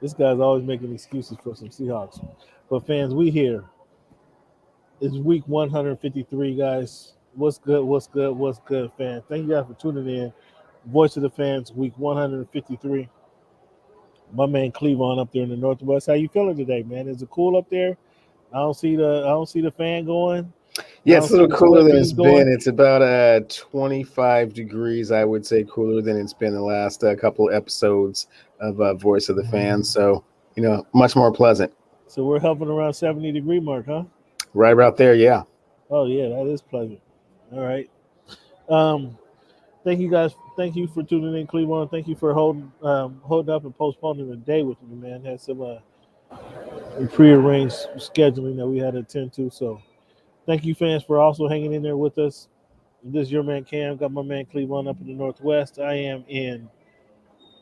This guy's always making excuses for some Seahawks. But fans, we here. It's week 153, guys. What's good? What's good? What's good, fans? Thank you guys for tuning in. Voice of the Fans, week 153. My man Cleavon up there in the Northwest. How you feeling today, man? Is it cool up there? I don't see the fan going. I Yeah, don't it's a see little the cooler sweat than beads it's been. going. It's about 25 degrees, I would say, cooler than it's been the last couple episodes of Voice of the Fans. So, much more pleasant. So we're hovering around 70-degree mark, huh? Right about there, yeah. Oh yeah, that is pleasant. All right. Um, thank you guys. Thank you for tuning in, Cleveland. Thank you for holding up and postponing the day with me, man. Had some prearranged scheduling that we had to attend to. So thank you, fans, for also hanging in there with us. This is your man Cam. Got my man Cleveland up in the Northwest. I am in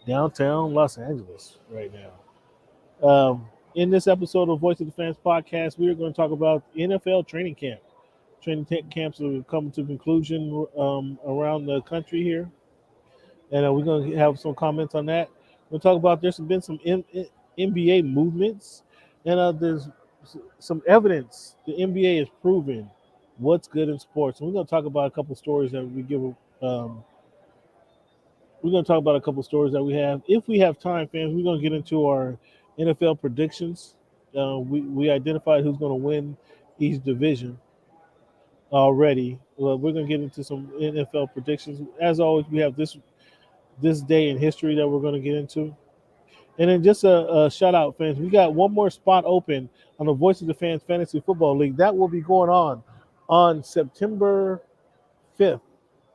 downtown Los Angeles right now. In this episode of Voice of the Fans podcast, we are going to talk about NFL training camp. Camps are coming to conclusion around the country here, and we're going to have some comments on that. We'll talk about there's been some NBA movements, and there's some evidence the NBA is proving what's good in sports. And we're going to talk about a couple stories that we give. We're going to talk about a couple stories that we have. If we have time, fans, we're going to get into our NFL predictions. We identified who's going to win each division already. Well, we're going to get into some NFL predictions. As always, we have this day in history that we're going to get into. And then just a shout out, fans. We got one more spot open on the Voice of the Fans Fantasy Football League. That will be going on September 5th.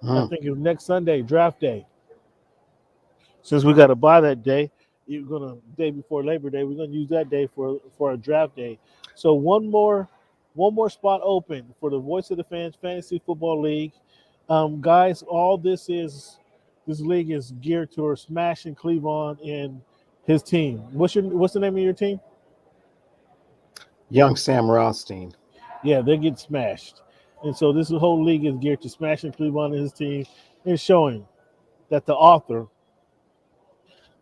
I Mhm. think it's next Sunday, draft day. Since we got to buy that day, you're gonna day before Labor Day. We're gonna use that day for a draft day. So one more spot open for the Voice of the Fans Fantasy Football League. Guys, all this league is geared towards smashing Cleveland and his team. What's the name of your team? Young Sam Rothstein. Yeah, they get smashed. And so this whole league is geared to smashing Cleveland and his team and showing that the author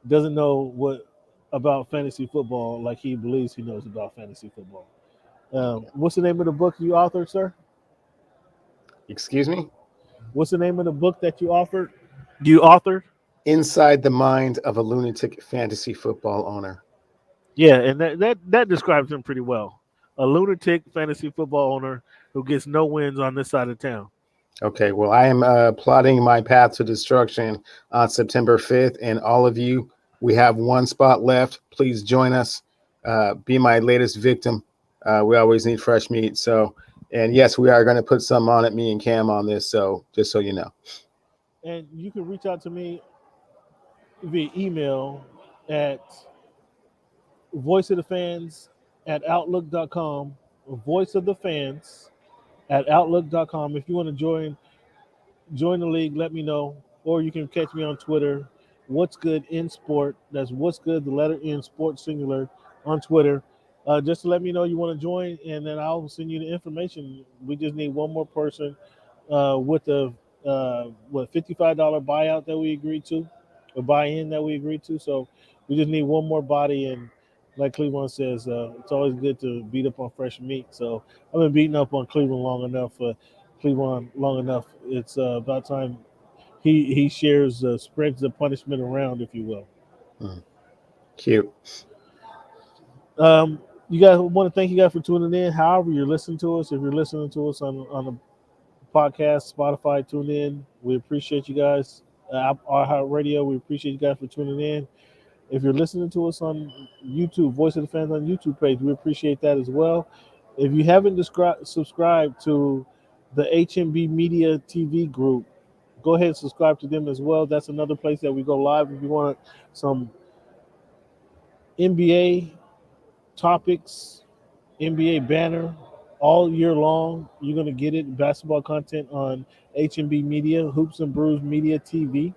doesn't know what about fantasy football like he believes he knows about fantasy football. Okay. What's the name of the book you authored, sir? Excuse me? What's the name of the book that you authored? You authored? Inside the Mind of a Lunatic Fantasy Football Owner. Yeah, and that describes him pretty well. A lunatic fantasy football owner who gets no wins on this side of town. Okay, well, I am plotting my path to destruction on September 5th, and all of you, we have one spot left. Please join us. Be my latest victim. We always need fresh meat. So, and yes, we are going to put some on it, me and Cam, on this. So, just so you know. And you can reach out to me via email at voiceofthefans at outlook.com. Voice of the Fans at outlook.com. If you want to join the league, let me know. Or you can catch me on Twitter. What's good in sport? That's what's good, the letter in sport singular on Twitter. Just to let me know you want to join, and then I'll send you the information. We just need one more person with the $55 buyout that we agreed to, a buy-in that we agreed to. So we just need one more body, and like Cleveland says, it's always good to beat up on fresh meat. So I've been beating up on Cleveland long enough. Cleveland long enough. It's about time he shares spreads the punishment around, if you will. Mm, cute. You guys want to thank you guys for tuning in. However, you're listening to us. If you're listening to us on the podcast, Spotify, tune in. We appreciate you guys. Our radio, we appreciate you guys for tuning in. If you're listening to us on YouTube, Voice of the Fans on YouTube page, we appreciate that as well. If you haven't subscribed to the HMB Media TV group, go ahead and subscribe to them as well. That's another place that we go live. If you want some NBA topics, NBA banner all year long, you're going to get it. Basketball content on HMB Media, Hoops and Brews Media TV.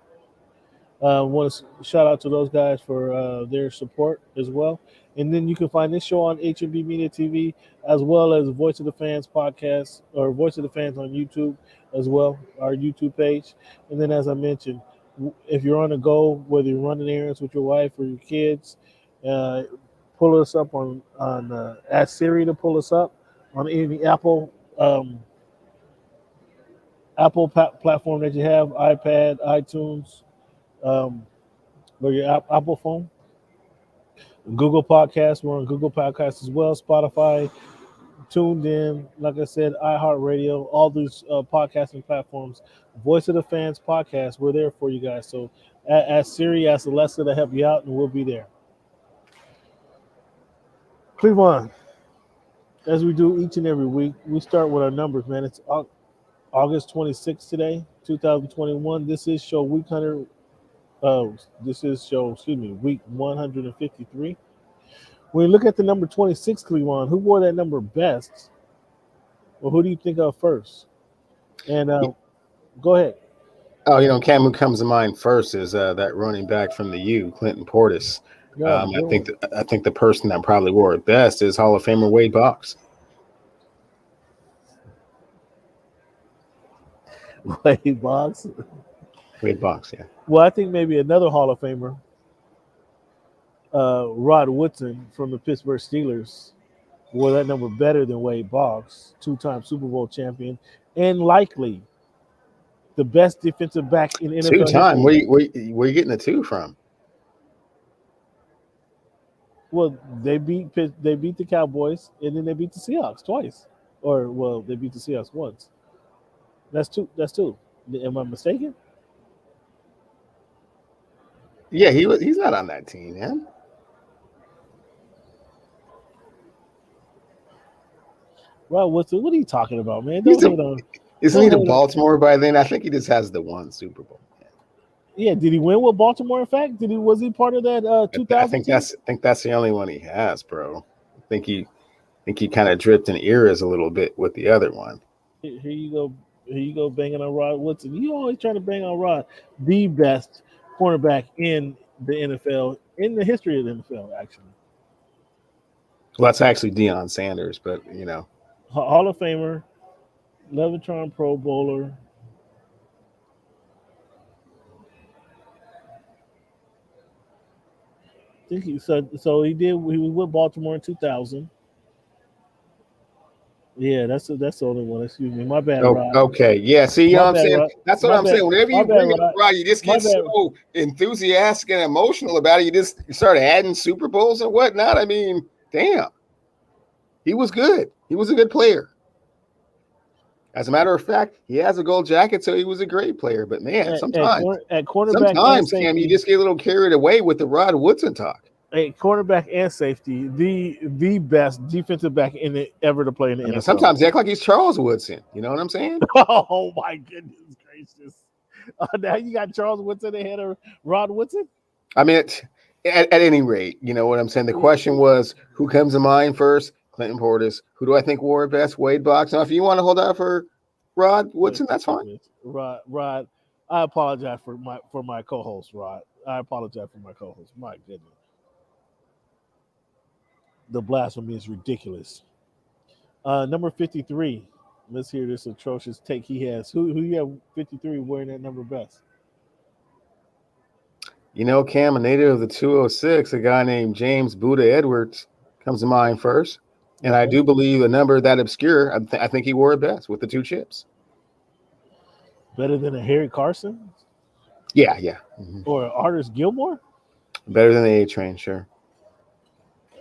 Want to shout out to those guys for their support as well. And then you can find this show on HMB Media TV as well as Voice of the Fans podcast or Voice of the Fans on YouTube as well, our YouTube page. And then, as I mentioned, if you're on the go, whether you're running errands with your wife or your kids, Uh, pull us up on ask Siri to pull us up on any platform that you have, iPad, iTunes, um, or your Apple phone. Google Podcasts, we're on Google Podcasts as well. Spotify, tuned in, like I said, iHeartRadio, all these podcasting platforms. Voice of the Fans podcast, we're there for you guys. So ask Siri, ask Alexa to help you out, and we'll be there. Cleveland, as we do each and every week, we start with our numbers, man. It's August 26th today, 2021. This is show week 100. This is show, excuse me, week 153. When you look at the number 26, Cleveland, who wore that number best? Well, who do you think of first? And go ahead. Oh, Cam, who comes to mind first is that running back from the U, Clinton Portis. Yeah, I think the person that probably wore it best is Hall of Famer Wade Boggs. Wade Boggs. Wade Boggs, yeah. Well, I think maybe another Hall of Famer, Rod Woodson from the Pittsburgh Steelers, wore that number better than Wade Boggs, two-time Super Bowl champion, and likely the best defensive back in NFL Two-time. history. Where you getting the two from? Well, they beat the Cowboys, and then they beat the Seahawks twice. Or, well, they beat the Seahawks once. That's two. Am I mistaken? Yeah, he's not on that team, man. Well, what are you talking about, man? Isn't he to Baltimore by then? I think he just has the one Super Bowl. Yeah, did he win with Baltimore? In fact, was he part of that 2000? I think that's the only one he has, bro. I think he kind of dripped in eras a little bit with the other one. Here you go, banging on Rod Woodson. You always trying to bang on Rod, the best cornerback in the NFL, in the history of the NFL, actually. Well, that's actually Deion Sanders, but Hall of Famer, Levitron Pro Bowler. I think he did. He was with Baltimore in 2000. Yeah, that's the only one. Excuse me, my bad, Rod. Okay, yeah. See, you know what I'm saying? Rod. That's what I'm saying. Whenever you bring it up, Rod, you just get so enthusiastic and emotional about it. You start adding Super Bowls and whatnot. I mean, damn, he was good. He was a good player. As a matter of fact, he has a gold jacket, so he was a great player. But man, sometimes Cam, you just get a little carried away with the Rod Woodson talk. At cornerback and safety, the best defensive back ever to play in the NFL. Sometimes they act like he's Charles Woodson. You know what I'm saying? Oh my goodness gracious! Now you got Charles Woodson ahead of Rod Woodson. I mean, at any rate, you know what I'm saying. The question was, who comes to mind first? Clinton Portis. Who do I think wore it best? Wade Boggs. Now, if you want to hold out for Rod Woodson, that's fine. Rod, I apologize for my co-host, Rod. I apologize for my co-host. My goodness. The blasphemy is ridiculous. Number 53. Let's hear this atrocious take he has. Who you have 53 wearing that number best? Cam, a native of the 206, a guy named James Buddha Edwards comes to mind first. And I do believe a number that obscure, I think he wore it best with the two chips. Better than a Harry Carson? Yeah. Mm-hmm. Or Artis Gilmore? Better than the A-Train, sure.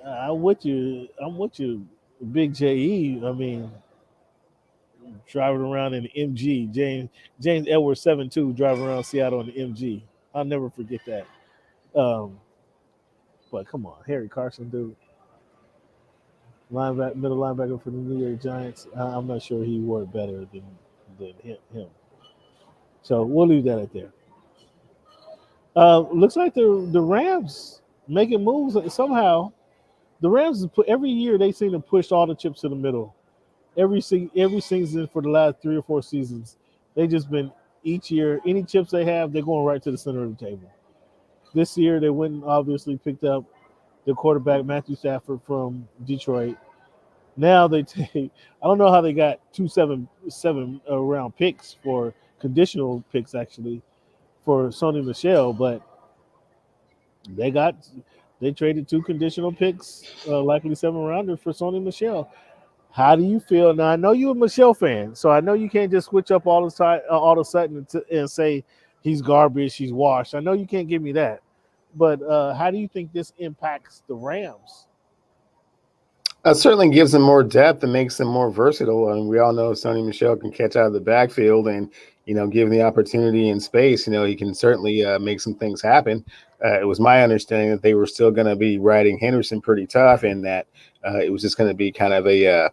I'm with you, Big J.E. I mean, driving around in the MG. James Edwards 7'2", driving around Seattle in the MG. I'll never forget that. But come on, Harry Carson, dude. Middle linebacker for the New York Giants. I'm not sure he wore it better than him. So we'll leave that right there. Looks like the Rams making moves somehow. The Rams every year they seem to push all the chips to the middle. Every season for the last 3 or 4 seasons, they just been each year any chips they have, they're going right to the center of the table. This year they went and obviously picked up the quarterback Matthew Stafford from Detroit. Now they take, I don't know how they got 2 7-round picks for conditional picks actually for Sony Michel, but they got They traded 2 conditional picks, likely 7 rounders for Sony Michelle. How do you feel now? I know you're a Michelle fan, so I know you can't just switch up all the time, all of a sudden, and say he's garbage, he's washed. I know you can't give me that, but how do you think this impacts the Rams? It certainly gives them more depth and makes them more versatile. I mean, we all know Sonny Michel can catch out of the backfield, and given the opportunity and space, he can certainly make some things happen. It was my understanding that they were still going to be riding Henderson pretty tough, and that it was just going to be kind of a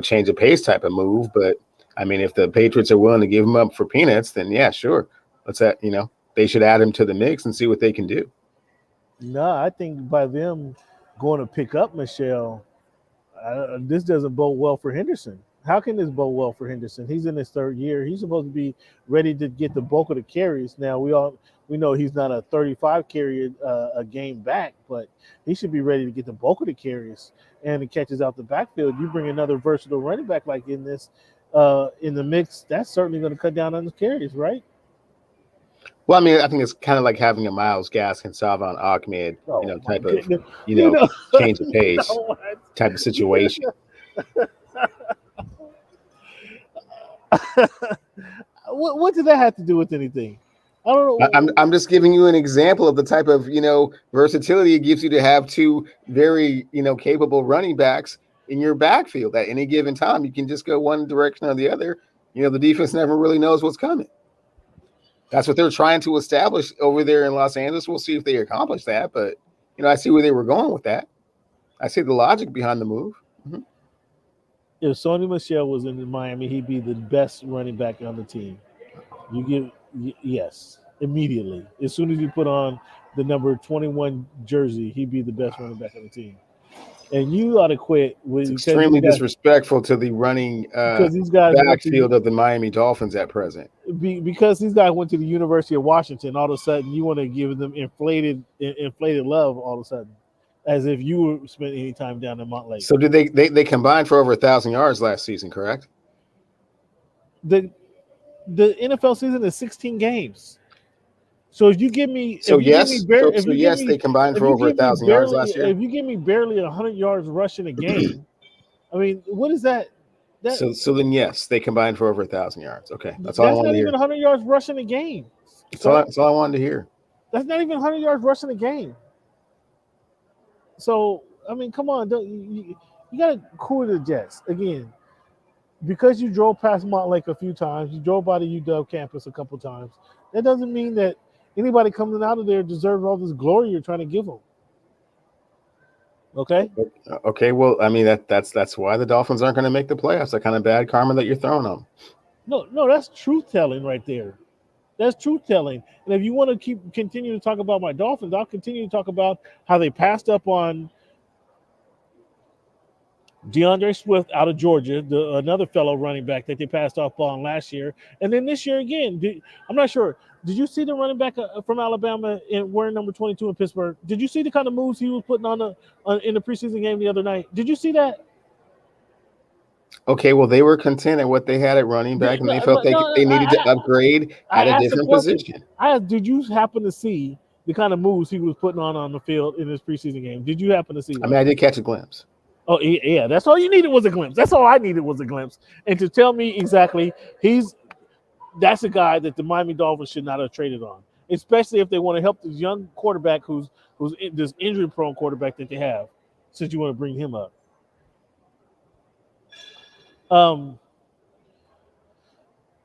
change of pace type of move. But I mean, if the Patriots are willing to give him up for peanuts, then yeah, sure. They should add him to the mix and see what they can do. No, I think by them going to pick up Michelle, this doesn't bode well for Henderson. How can this bode well for Henderson? He's in his 3rd year. He's supposed to be ready to get the bulk of the carries. Now we know he's not a 35 carry a game back, but he should be ready to get the bulk of the carries and the catches out the backfield. You bring another versatile running back like in the mix, that's certainly going to cut down on the carries, right? Well, I mean, I think it's kind of like having a Myles Gaskin, Salvon Ahmed, type of, change of pace type of situation. What did that have to do with anything? I don't know. I'm just giving you an example of the type of, versatility it gives you to have 2 very, capable running backs in your backfield at any given time. You can just go one direction or the other. The defense never really knows what's coming. That's what they're trying to establish over there in Los Angeles. We'll see if they accomplish that. But, I see where they were going with that. I see the logic behind the move. Mm-hmm. If Sony Michel was in Miami, he'd be the best running back on the team. Yes, immediately. As soon as you put on the number 21 jersey, he'd be the best running back on the team. And you ought to quit. It's extremely disrespectful to the running backfield of the Miami Dolphins at present. Because these guys went to the University of Washington, all of a sudden you want to give them inflated love all of a sudden, as if you were spent any time down in Montlake. So did they combined for over 1,000 yards last season, correct? The NFL season is 16 games. So if you give me, they combined for over 1,000 yards last year. If you give me barely 100 yards rushing a game, I mean, what is that? So then yes, they combined for over 1,000 yards. Okay, that's all I wanted to hear. That's not even 100 yards rushing a game. That's all I wanted to hear. That's not even 100 yards rushing a game. So I mean, come on, you got to cool the jets again. Because you drove past Montlake a few times, you drove by the UW campus a couple times. That doesn't mean that anybody coming out of there deserves all this glory you're trying to give them. Okay. Okay. Well, I mean that's why the Dolphins aren't going to make the playoffs. That kind of bad karma that you're throwing on. No, that's truth telling right there. That's truth telling. And if you want to continue to talk about my Dolphins, I'll continue to talk about how they passed up on DeAndre Swift out of Georgia, another fellow running back that they passed off on last year. And then this year again, I'm not sure. Did you see the running back from Alabama wearing number 22 in Pittsburgh? Did you see the kind of moves he was putting on in the preseason game the other night? Did you see that? Okay, well, they were content at what they had at running back, and they felt they needed to upgrade at a different position. Did you happen to see the kind of moves he was putting on the field in this preseason game? Did you happen to see that? I mean, I did catch a glimpse. Oh, yeah, that's all you needed was a glimpse. That's all I needed was a glimpse. And to tell me exactly, that's a guy that the Miami Dolphins should not have traded on, especially if they want to help this young quarterback who's this injury-prone quarterback that they have, since you want to bring him up. The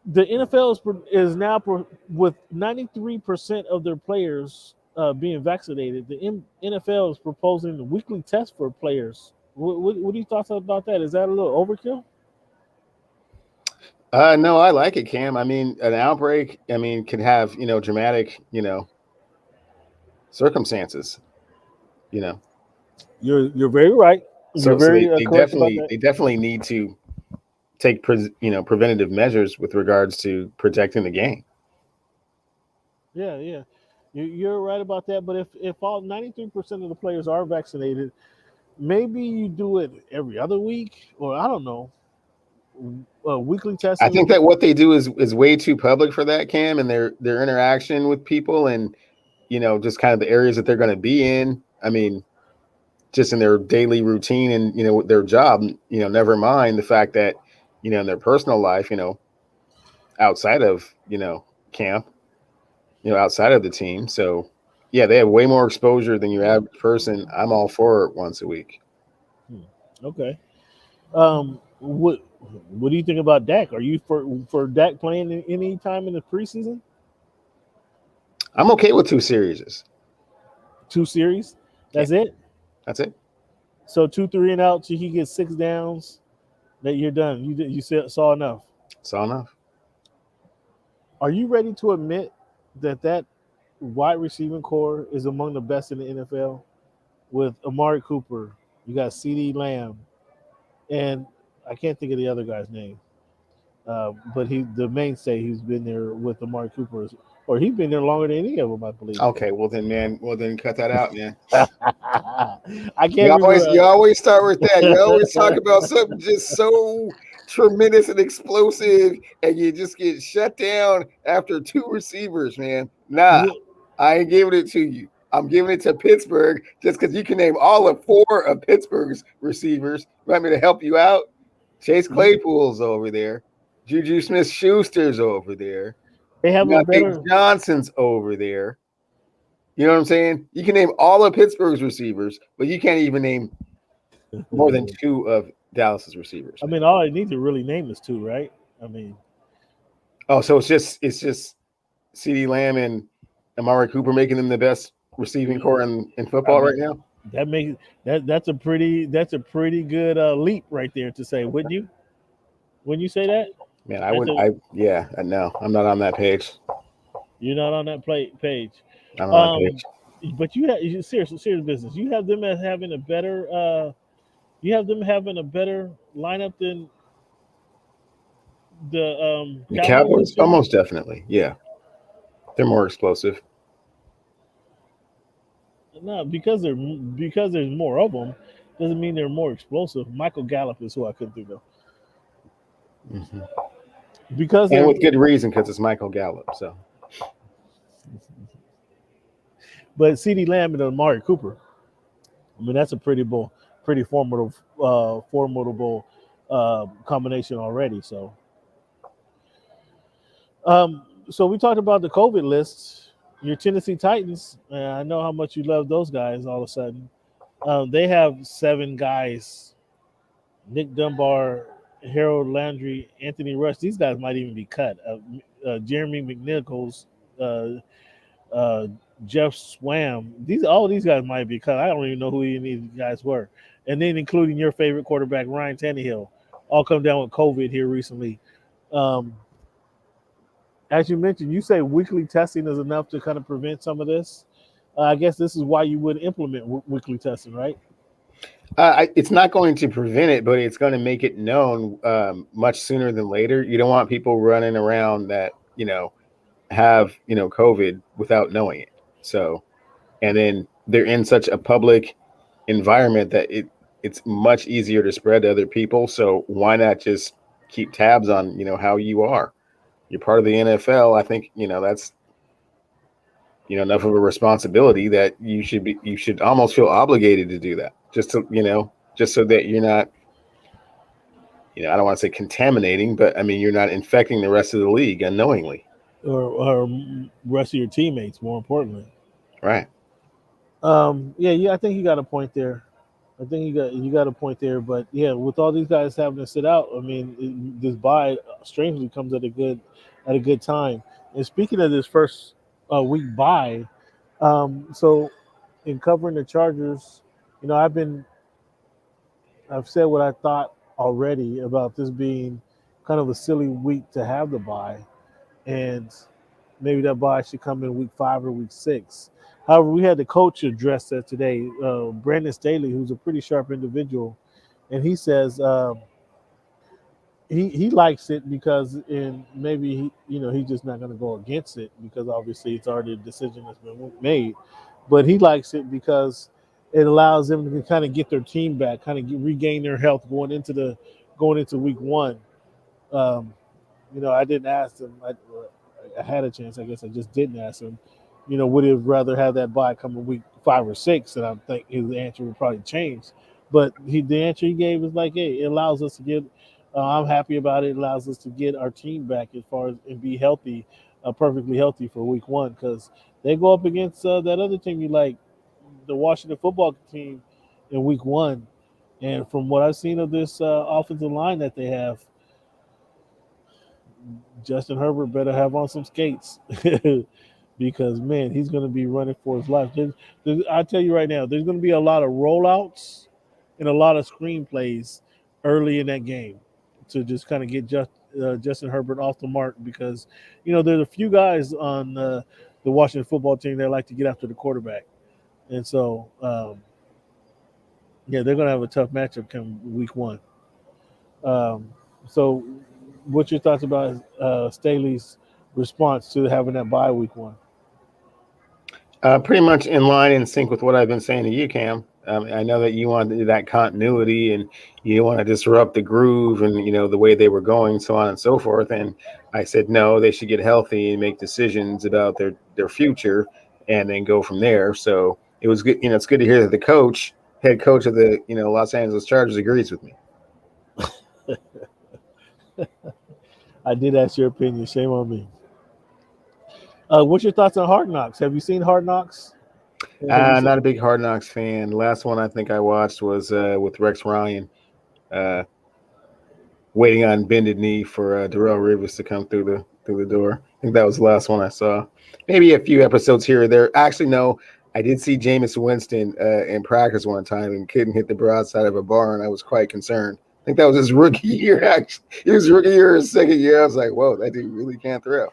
NFL is now with 93% of their players being vaccinated. The NFL is proposing a weekly test for players. What do you thought about that? Is that a little overkill? No, I like it, Cam. I mean, an outbreak, could have, dramatic, circumstances, You're very right. They definitely need to take, preventative measures with regards to protecting the game. Yeah. You're right about that. But if all 93% of the players are vaccinated, maybe you do it every other week, or I don't know, weekly testing. I think that what they do is way too public for that, Cam, and their interaction with people, and just kind of the areas that they're going to be in. I mean, just in their daily routine and their job. Never mind the fact that in their personal life, outside of camp, outside of the team. So yeah, they have way more exposure than your average person. I'm all for it once a week. Okay. What do you think about Dak? Are you for Dak playing any time in the preseason? I'm okay with 2 series. 2 series. Yeah, That's it. that's it. So 2, 3 and out till he gets 6 downs. That you're done. Saw enough. Saw enough. Are you ready to admit that wide receiving core is among the best in the NFL? With Amari Cooper, you got C.D. Lamb, and I can't think of the other guy's name. But the mainstay who's been there with Amari Cooper, or he's been there longer than any of them, I believe. Okay, well then, man. Well then, cut that out, man. I can't remember. You always start with that. You always talk about something just so tremendous and explosive, and you just get shut down after 2 receivers, man. Nah, I ain't giving it to you. I'm giving it to Pittsburgh just because you can name all of 4 of Pittsburgh's receivers. You want me to help you out? Chase Claypool's over there. Juju Smith-Schuster's over there. They have a better. Johnson's over there. You know what I'm saying? You can name all of Pittsburgh's receivers, but you can't even name more than 2 of Dallas's receivers. I mean, all I need to really name is 2, right? I mean, so it's just C.D. Lamb and Amari Cooper making them the best receiving core in football right now. That makes that's a pretty good leap right there to say, wouldn't you? Wouldn't you say that? Man, I wouldn't. No, I'm not on that page. You're not on that page. I'm on that page. But serious business. You have them as having a better. You have them having a better lineup than the Cowboys. Almost definitely, yeah. They're more explosive. No, because there's more of them, doesn't mean they're more explosive. Michael Gallup is who I couldn't think of. Mm-hmm. Because and with good reason, because it's Michael Gallup. So, but C.D. Lamb and Amari Cooper, I mean, that's a pretty formidable combination already. So, so we talked about the COVID lists. Your Tennessee Titans, I know how much you love those guys. All of a sudden, they have 7 guys: Nick Dunbar, Harold Landry, Anthony Rush. These guys might even be cut. Jeremy McNichols, Jeff Swam. All these guys might be cut. I don't even know who any of these guys were. And then including your favorite quarterback, Ryan Tannehill, all come down with COVID here recently. As you mentioned, you say weekly testing is enough to kind of prevent some of this. I guess this is why you would implement weekly testing, right? It's not going to prevent it, but it's going to make it known much sooner than later. You don't want people running around that, have, COVID without knowing it. So, and then they're in such a public environment that it's much easier to spread to other people. So why not just keep tabs on, how you are? You're part of the NFL. I think, that's, enough of a responsibility that you should almost feel obligated to do that just to, just so that you're not, I don't want to say contaminating, but I mean, you're not infecting the rest of the league unknowingly. Or rest of your teammates, more importantly. Right. Yeah, I think you got a point there. I think you got a point there, but yeah, with all these guys having to sit out, I mean, this bye strangely comes at a good time. And speaking of this first week bye, so in covering the Chargers, I've said what I thought already about this being kind of a silly week to have the bye, and maybe that bye should come in week 5 or week 6. However, we had the coach address that today, Brandon Staley, who's a pretty sharp individual, and he says he likes it because maybe he's just not going to go against it because obviously it's already a decision that's been made, but he likes it because it allows them to kind of get their team back, kind of regain their health going into week 1. I didn't ask him. I had a chance. I guess I just didn't ask him would he have rather have that bye come in week 5 or 6? And I think his answer would probably change. But the answer he gave is like, hey, it allows us to get. I'm happy about it. It allows us to get our team back as far as and be healthy, perfectly healthy for week 1 because they go up against that other team you like, the Washington football team, in week 1. And from what I've seen of this offensive line that they have, Justin Herbert better have on some skates because man, he's going to be running for his life. I tell you right now, there's going to be a lot of rollouts and a lot of screenplays early in that game to just kind of get Justin Herbert off the mark because there's a few guys on the Washington football team that like to get after the quarterback, and so yeah, they're going to have a tough matchup come week 1. Um, so, what's your thoughts about Staley's response to having that bye week 1? Pretty much in line and sync with what I've been saying to you, Cam. I know that you want that continuity and you want to disrupt the groove and the way they were going, so on and so forth. And I said no, they should get healthy and make decisions about their future, and then go from there. So it was good. It's good to hear that the head coach of the Los Angeles Chargers agrees with me. I did ask your opinion. Shame on me. What's your thoughts on Hard Knocks? Have you seen Hard Knocks? Not a big Hard Knocks fan. The last one I think I watched was with Rex Ryan, waiting on bended knee for Darrell Rivers to come through the door. I think that was the last one I saw. Maybe a few episodes here or there. Actually, no, I did see Jameis Winston in practice one time and couldn't hit the broadside of a bar, and I was quite concerned. I think that was his rookie year, actually. It was rookie year, his second year. I was like, whoa, that dude really can't throw.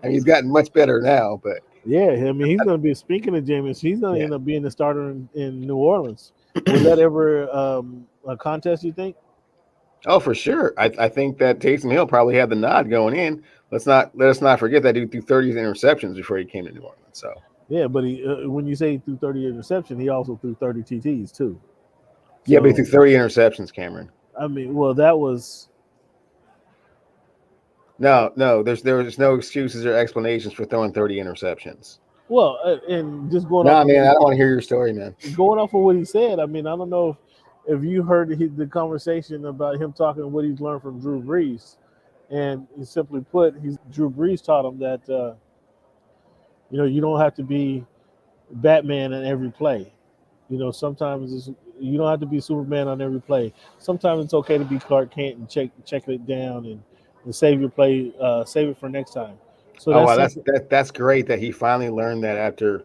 I mean, he's gotten much better now, but yeah, I mean, he's going to be, speaking of Jameis, he's going to end up being the starter in New Orleans. Was that ever a contest, you think? Oh, for sure. I think that Taysom Hill probably had the nod going in. Let us not forget that dude threw 30 interceptions before he came to New Orleans. So yeah, but he when you say he threw 30 interceptions, he also threw 30 TTs too. Yeah, but he threw 30 interceptions, Cameron. I mean, well, that was no. There's no excuses or explanations for throwing 30 interceptions. Well, and just going Nah, off. man, I don't want to hear your story, man. Going off of what he said, I mean, I don't know if you heard the conversation about him talking what he's learned from Drew Brees, and he simply put, Drew Brees taught him that you don't have to be Batman in every play. Sometimes you don't have to be Superman on every play. Sometimes it's okay to be Clark Kent and check it down and save your play, save it for next time. So that's great that he finally learned that after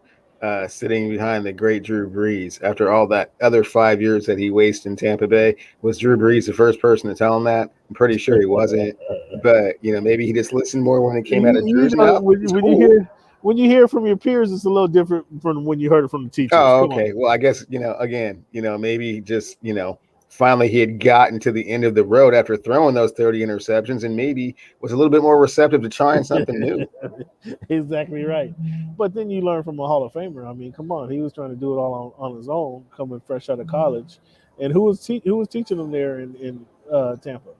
sitting behind the great Drew Brees. After all that other 5 years that he wasted in Tampa Bay, was Drew Brees the first person to tell him that? I'm pretty sure he wasn't, but maybe he just listened more when it came out of Drew's mouth. When you hear it from your peers, it's a little different from when you heard it from the teachers. Oh, okay. Well, I guess again, maybe just finally he had gotten to the end of the road after throwing those 30 interceptions and maybe was a little bit more receptive to trying something new. Exactly right. But then you learn from a Hall of Famer. I mean, come on, he was trying to do it all on his own, coming fresh out of college. And who was teaching him there in Tampa?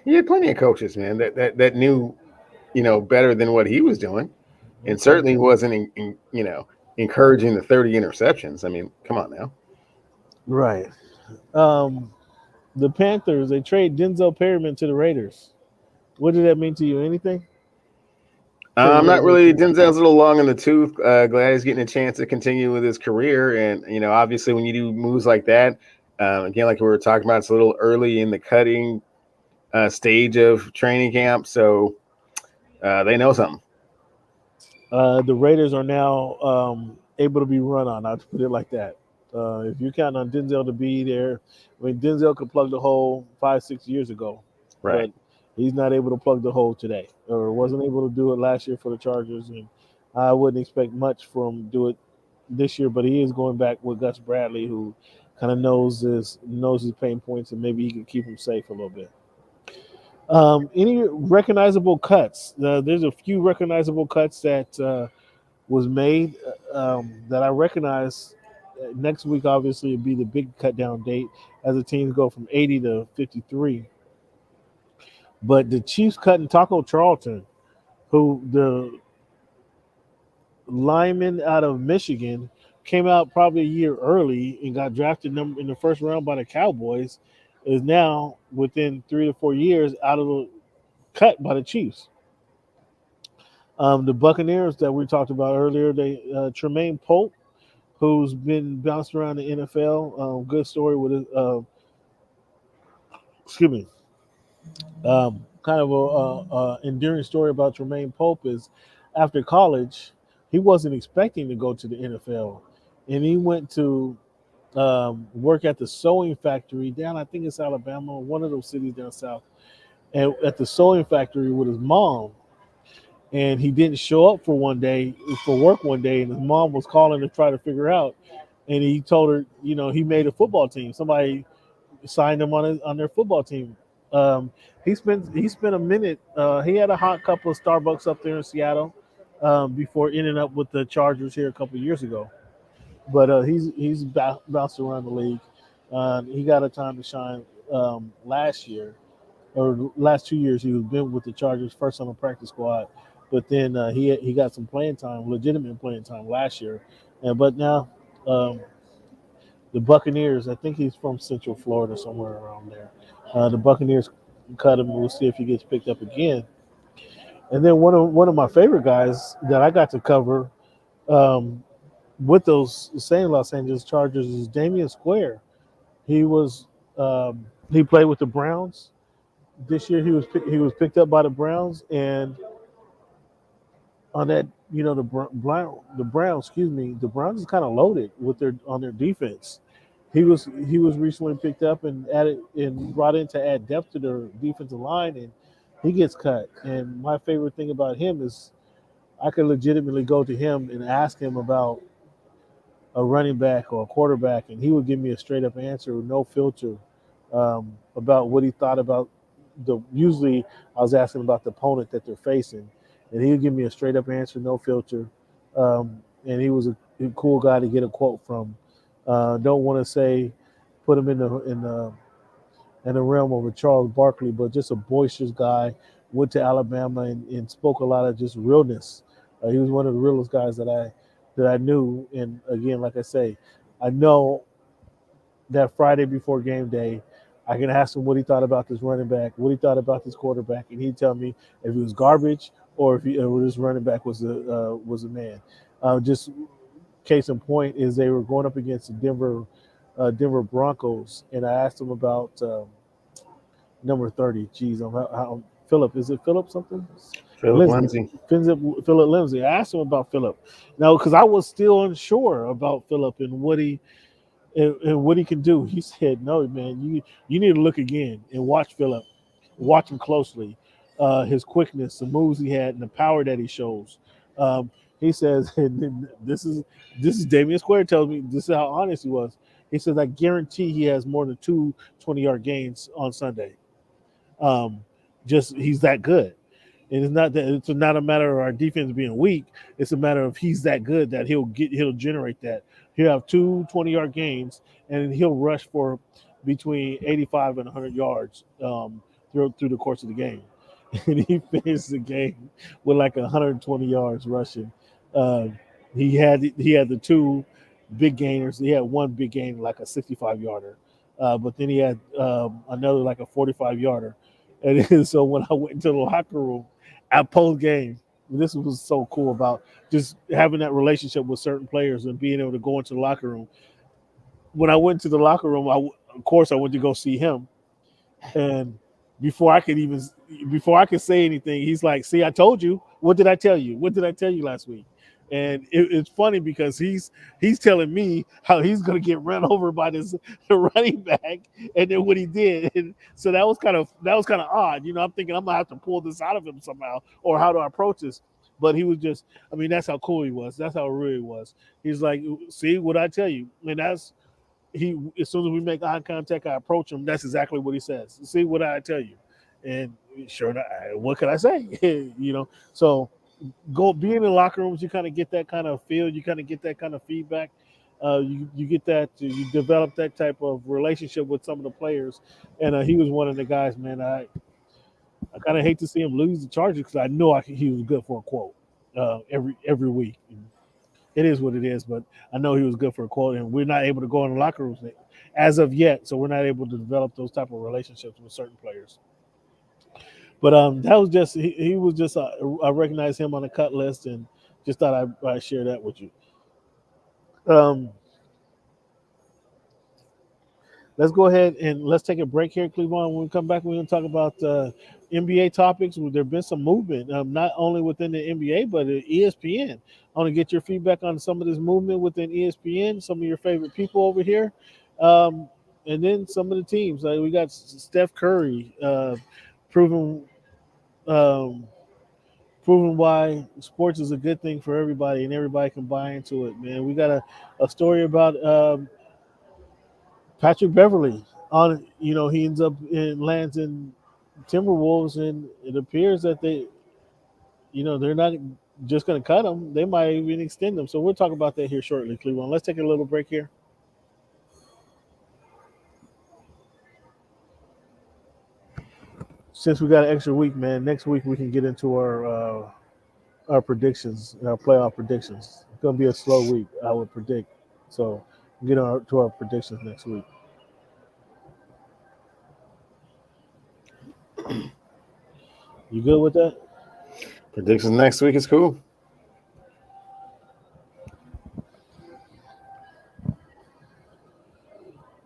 He had plenty of coaches, man, that knew better than what he was doing, and certainly wasn't encouraging the 30 interceptions. I mean, come on now. Right. The Panthers, they trade Denzel Perryman to the Raiders. What did that mean to you? Anything? I'm not really. Denzel's a little long in the tooth. Glad he's getting a chance to continue with his career. And, obviously when you do moves like that, again, like we were talking about, it's a little early in the cutting stage of training camp. So they know something. The Raiders are now able to be run on. I'll put it like that. If you count on Denzel to be there, I mean, Denzel could plug the hole 5-6 years ago, right? But he's not able to plug the hole today, or wasn't able to do it last year for the Chargers, and I wouldn't expect much from do it this year. But he is going back with Gus Bradley, who kind of knows his pain points, and maybe he can keep him safe a little bit. Any recognizable cuts? There's a few recognizable cuts that was made that I recognize. Next week, obviously, would be the big cut down date as the teams go from 80 to 53. But the Chiefs cutting Taco Charlton, who lineman out of Michigan, came out probably a year early and got drafted in the first round by the Cowboys, is now within 3 to 4 years out of the cut by the Chiefs. The Buccaneers that we talked about earlier, they Tremaine Pope, who's been bounced around the NFL. Good story with his, excuse me, kind of a enduring story about Tremaine Pope is after college, he wasn't expecting to go to the NFL, and he went to work at the sewing factory down, I think it's Alabama, one of those cities down south, and at the sewing factory with his mom. And he didn't show up for work one day, and his mom was calling to try to figure out. And he told her, he made a football team. Somebody signed him on their football team. Um, he spent a minute. He had a hot couple of Starbucks up there in Seattle before ending up with the Chargers here a couple of years ago. But he's bounced around the league. He got a time to shine last year or last 2 years. He was been with the Chargers first on the practice squad, but then he got some playing time, legitimate playing time last year, and but now um, the Buccaneers. I think he's from Central Florida, somewhere around there. The Buccaneers cut him. We'll see if he gets picked up again. And then one of my favorite guys that I got to cover um, with those same Los Angeles Chargers is Damian Square. He was he played with the Browns this year. He was picked up by the Browns, and on that, the Browns, excuse me, the Browns is kind of loaded with their on their defense. He was recently picked up and added and brought in to add depth to their defensive line, and he gets cut. And my favorite thing about him is I could legitimately go to him and ask him about a running back or a quarterback, and he would give me a straight up answer with no filter about what he thought about the. Usually, I was asking about the opponent that they're facing, and he would give me a straight up answer, no filter. And he was a cool guy to get a quote from. Don't want to say put him in the realm of a Charles Barkley, but just a boisterous guy. Went to Alabama and spoke a lot of just realness. He was one of the realest guys that I knew. And again, like I say, I know that Friday before game day, I can ask him what he thought about this running back, what he thought about this quarterback, and he'd tell me if he was garbage or if this running back was a man. Just case in point is they were going up against the Denver Broncos, and I asked him about number 30. Geez, Philip. Is it Philip something? Philip Lindsay. Lindsay. Philip Lindsay. I asked him about Philip. Now, because I was still unsure about Philip and what he can do. He said, "No, man, you need to look again and watch Philip, watch him closely. His quickness, the moves he had, and the power that he shows." Um, he says, and this is Damian Square tells me this is how honest he was. He says, "I guarantee he has more than two 20-yard gains on Sunday. Um, just he's that good." And it's not a matter of our defense being weak. It's a matter of he's that good that he'll generate that. He'll have two 20-yard gains, and he'll rush for between 85 and 100 yards through the course of the game. And he finished the game with like 120 yards rushing. Uh, he had the two big gainers. He had one big gain, like a 65 yarder, but then he had another like a 45 yarder. And then, so when I went into the locker room at post game, this was so cool about just having that relationship with certain players and being able to go into the locker room. When I went to the locker room, of course I went to go see him, and before I could even before I could say anything, he's like, "See, I told you. What did I tell you? What did I tell you last week?" And it's funny because he's telling me how he's going to get run over by this running back, and then what he did. And so that was kind of odd. I'm thinking I'm gonna have to pull this out of him somehow, or how to approach this. But he was just, I mean, that's how cool he was. That's how real he was. He's like, "See what I tell you," and that's he as soon as we make eye contact, I approach him. That's exactly what he says. See what I tell you, and sure enough, what can I say? So go being in the locker rooms, you kind of get that kind of feel. You kind of get that kind of feedback. You get that you develop that type of relationship with some of the players, and he was one of the guys. Man, I kind of hate to see him lose the Chargers because I know he was good for a quote every week. it is what it is. But I know he was good for a quote, and we're not able to go in the locker rooms as of yet, so we're not able to develop those type of relationships with certain players. But that was just he was just I recognized him on the cut list, and just thought I'd share that with you. Let's go ahead and let's take a break here, Cleveland. When we come back, we're going to talk about NBA topics. There has been some movement, not only within the NBA, but at ESPN. I want to get your feedback on some of this movement within ESPN, some of your favorite people over here, and then some of the teams. Like we got Steph Curry proving proving why sports is a good thing for everybody, and everybody can buy into it, man. We got a story about Patrick Beverly on, he ends up lands in Timberwolves, and it appears that they're not just going to cut him. They might even extend him. So we'll talk about that here shortly, Cleveland. Let's take a little break here. Since we got an extra week, man, next week we can get into our predictions, our playoff predictions. It's going to be a slow week, I would predict. So we'll get to our predictions next week. You good with that? Predictions next week is cool.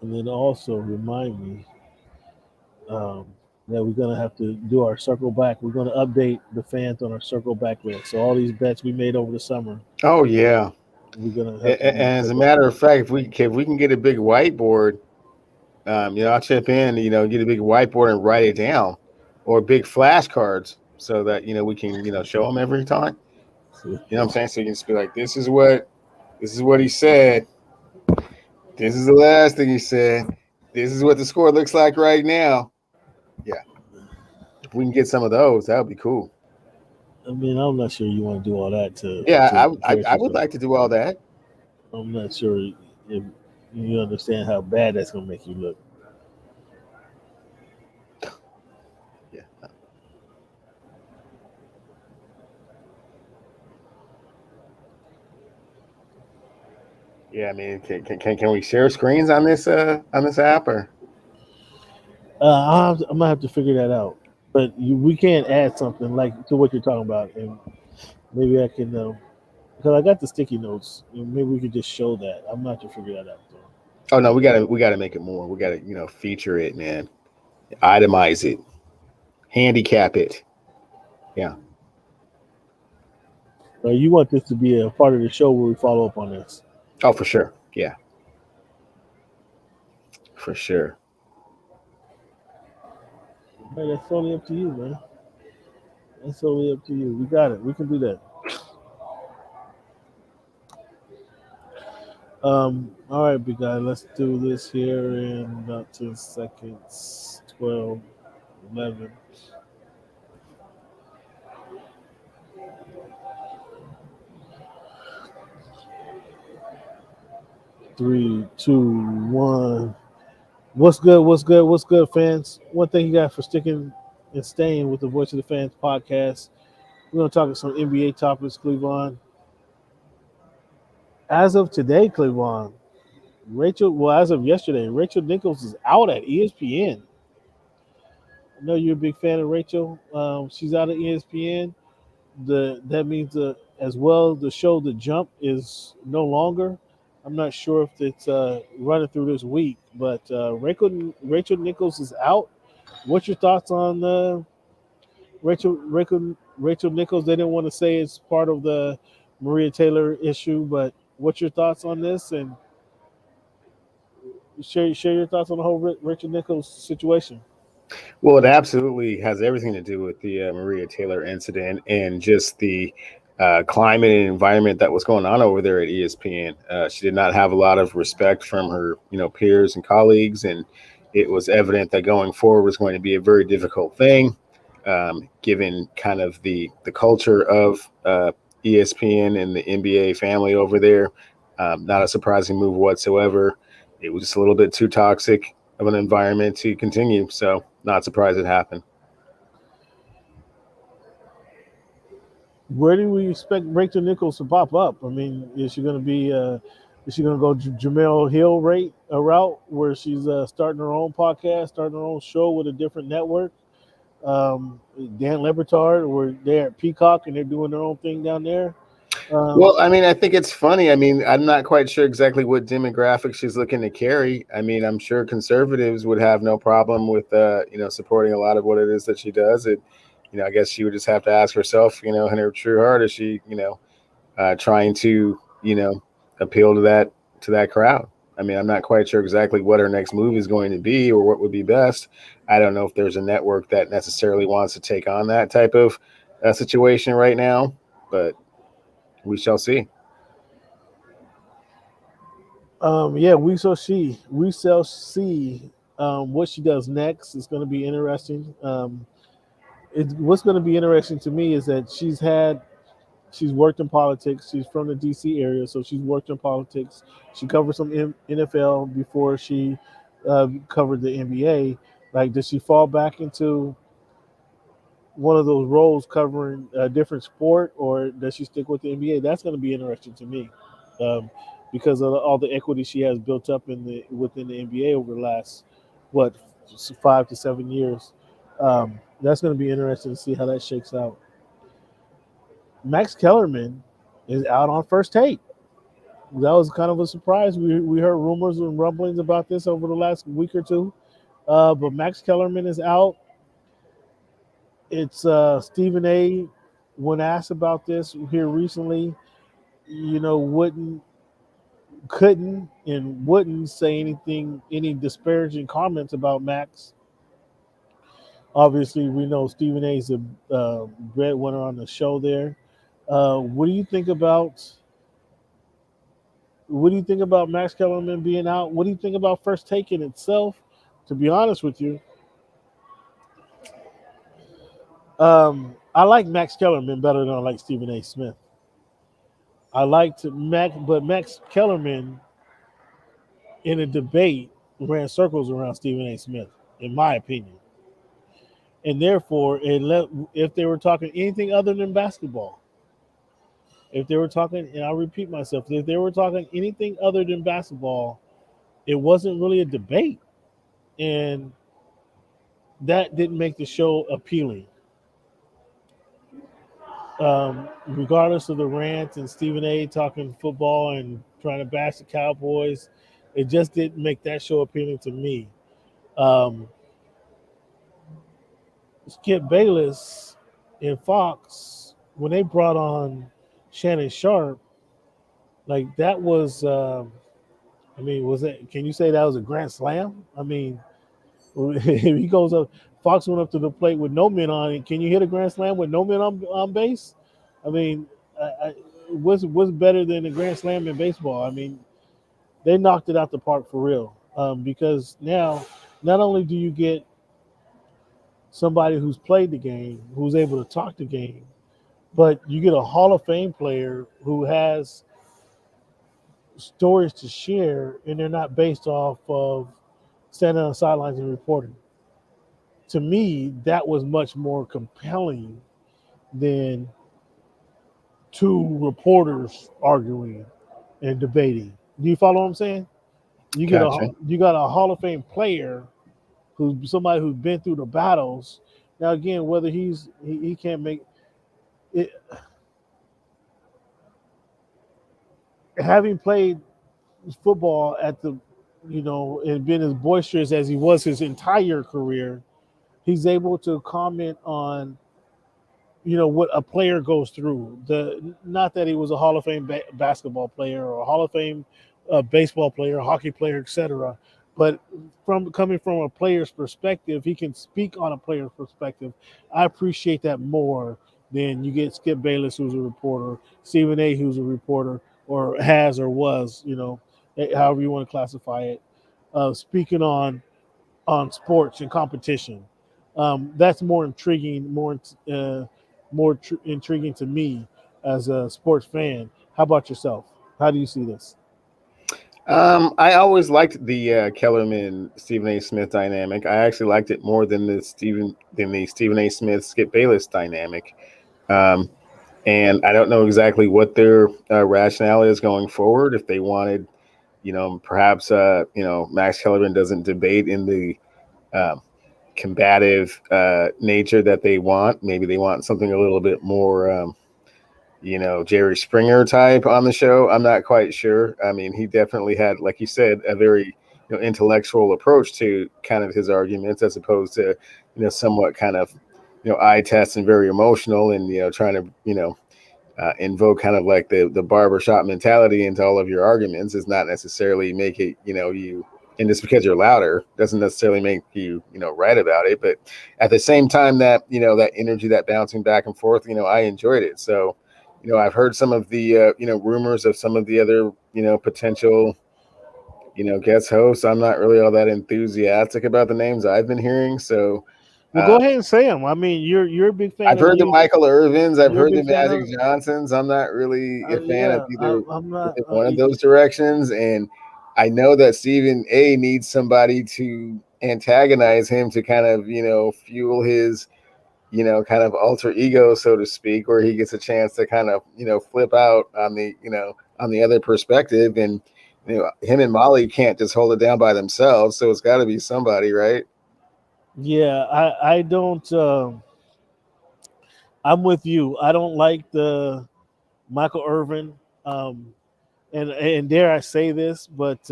And then also remind me that we're going to have to do our circle back. We're going to update the fans on our circle back list. So all these bets we made over the summer, Oh yeah. we're going to have to And do as a circle matter back. of fact, if we can get a big whiteboard, I'll chip in, get a big whiteboard and write it down, or big flashcards so that we can show them every time. You know what I'm saying? So you can just be like, this is what he said. This is the last thing he said. This is what the score looks like right now. Yeah. If we can get some of those, that would be cool. I mean, I'm not sure you want to do all that Yeah, to I, encourage I would people. like to do all that. I'm not sure if you understand how bad that's going to make you look. Yeah. Yeah, I mean, can we share screens on this app or? I'm going to have to figure that out. But we can add something like to what you're talking about, and maybe I can, because I got the sticky notes. Maybe we could just show that. I'm not to figure that out though. Oh no, we gotta make it more. We gotta feature it, man. Itemize it, handicap it. Yeah. You want this to be a part of the show where we follow up on this. Oh, for sure. Yeah, for sure. Hey, that's totally up to you, man. That's totally up to you. We got it. We can do that. All right, big guy. Let's do this here in about 10 seconds. 12, 11. Three, two, one. What's good? What's good? What's good, fans? One thing you got for sticking and staying with the Voice of the Fans podcast. We're going to talk some NBA topics, Cleveland. As of today, Cleveland, as of yesterday, Rachel Nichols is out at ESPN. I know you're a big fan of Rachel. She's out at ESPN. That means as well the show The Jump is no longer. I'm not sure if it's running through this week, but Rachel Nichols is out. What's your thoughts on Rachel Nichols? They didn't want to say it's part of the Maria Taylor issue, but what's your thoughts on this? And share your thoughts on the whole Rachel Nichols situation. Well, it absolutely has everything to do with the Maria Taylor incident and just the climate and environment that was going on over there at ESPN. She did not have a lot of respect from her, peers and colleagues, and it was evident that going forward was going to be a very difficult thing, given kind of the culture of ESPN and the NBA family over there. Not a surprising move whatsoever. It was just a little bit too toxic of an environment to continue. So not surprised it happened. Where do we expect Rachel Nichols to pop up? I mean, is she going to be? Is she going to go Jamel Hill rate a route where she's starting her own podcast, starting her own show with a different network? Dan Lebertard, where they're at Peacock and they're doing their own thing down there. Well, I mean, I think it's funny. I mean, I'm not quite sure exactly what demographic she's looking to carry. I mean, I'm sure conservatives would have no problem with, supporting a lot of what it is that she does. I guess she would just have to ask herself, in her true heart, is she, trying to, appeal to that crowd. I mean, I'm not quite sure exactly what her next move is going to be or what would be best. I don't know if there's a network that necessarily wants to take on that type of situation right now, but we shall see. Yeah, we shall see what she does next. It's going to be interesting. What's going to be interesting to me is that she's worked in politics. She's from the D.C. area, so she's worked in politics. She covered some NFL before she covered the NBA. Like, does she fall back into one of those roles covering a different sport, or does she stick with the NBA? That's going to be interesting to me, um, because of all the equity she has built up within the NBA over the last what 5 to 7 years. That's going to be interesting to see how that shakes out. Max Kellerman is out on first take. That was kind of a surprise. We heard rumors and rumblings about this over the last week or two, but Max Kellerman is out. It's Stephen A. When asked about this here recently, wouldn't couldn't and wouldn't say any disparaging comments about Max. Obviously, we know Stephen A. is a breadwinner on the show there. What do you think about? What do you think about Max Kellerman being out? What do you think about First Take in itself? To be honest with you, I like Max Kellerman better than I like Stephen A. Smith. I liked Max, but Max Kellerman in a debate ran circles around Stephen A. Smith, in my opinion. And therefore, if they were talking anything other than basketball, if they were talking, and I'll repeat myself, if they were talking anything other than basketball, it wasn't really a debate. And that didn't make the show appealing. Regardless of the rants and Stephen A. talking football and trying to bash the Cowboys, it just didn't make that show appealing to me. Um, Skip Bayless and Fox, when they brought on Shannon Sharp, like that was, I mean, was it? Can you say that was a grand slam? I mean, if he goes up, Fox went up to the plate with no men on it. Can you hit a grand slam with no men on base? I mean, what's better than a grand slam in baseball? I mean, they knocked it out the park for real. Because now, not only do you get somebody who's played the game, who's able to talk the game, but you get a Hall of Fame player who has stories to share, and they're not based off of standing on the sidelines and reporting. To me, that was much more compelling than two reporters arguing and debating. Do you follow what I'm saying? Gotcha. You got a Hall of Fame player who's somebody who's been through the battles. Now again, whether he can't make it, having played football at the and been as boisterous as he was his entire career, he's able to comment on what a player goes through. The Not that he was a Hall of Fame basketball player or a Hall of Fame baseball player, hockey player, etc. But from coming from a player's perspective, he can speak on a player's perspective. I appreciate that more than you get Skip Bayless, who's a reporter, Stephen A., who's a reporter, or has or was, however you want to classify it, speaking on sports and competition. That's more intriguing, intriguing to me as a sports fan. How about yourself? How do you see this? I always liked the Kellerman Stephen A. Smith dynamic. I actually liked it more than the Stephen A. Smith Skip Bayless dynamic. Um, And I don't know exactly what their rationale is going forward. If they wanted, perhaps, Max Kellerman doesn't debate in the um, combative nature that they want. Maybe they want something a little bit more, Jerry Springer type on the show. I'm not quite sure. I mean, he definitely had, like you said, a very intellectual approach to kind of his arguments, as opposed to somewhat kind of eye test and very emotional, and trying to invoke kind of like the barbershop mentality into all of your arguments. Is not necessarily make it you, and just because you're louder doesn't necessarily make you right about it. But at the same time, that that energy, that bouncing back and forth, I enjoyed it. So I've heard some of the rumors of some of the other potential guest hosts. I'm not really all that enthusiastic about the names I've been hearing. So Well, go ahead and say them. I mean, you're a big fan I've of heard the you. Michael Irvins. I've You're a heard the big fan Magic of. Johnsons. I'm not really a fan of Yeah, I'm not. either one of those directions. And I know that Stephen A needs somebody to antagonize him to kind of, fuel his, kind of alter ego, so to speak, where he gets a chance to kind of, flip out on the, on the other perspective. And, him and Molly can't just hold it down by themselves. So it's got to be somebody, right? Yeah, I don't. I'm with you. I don't like the Michael Irvin. Um, and dare I say this, but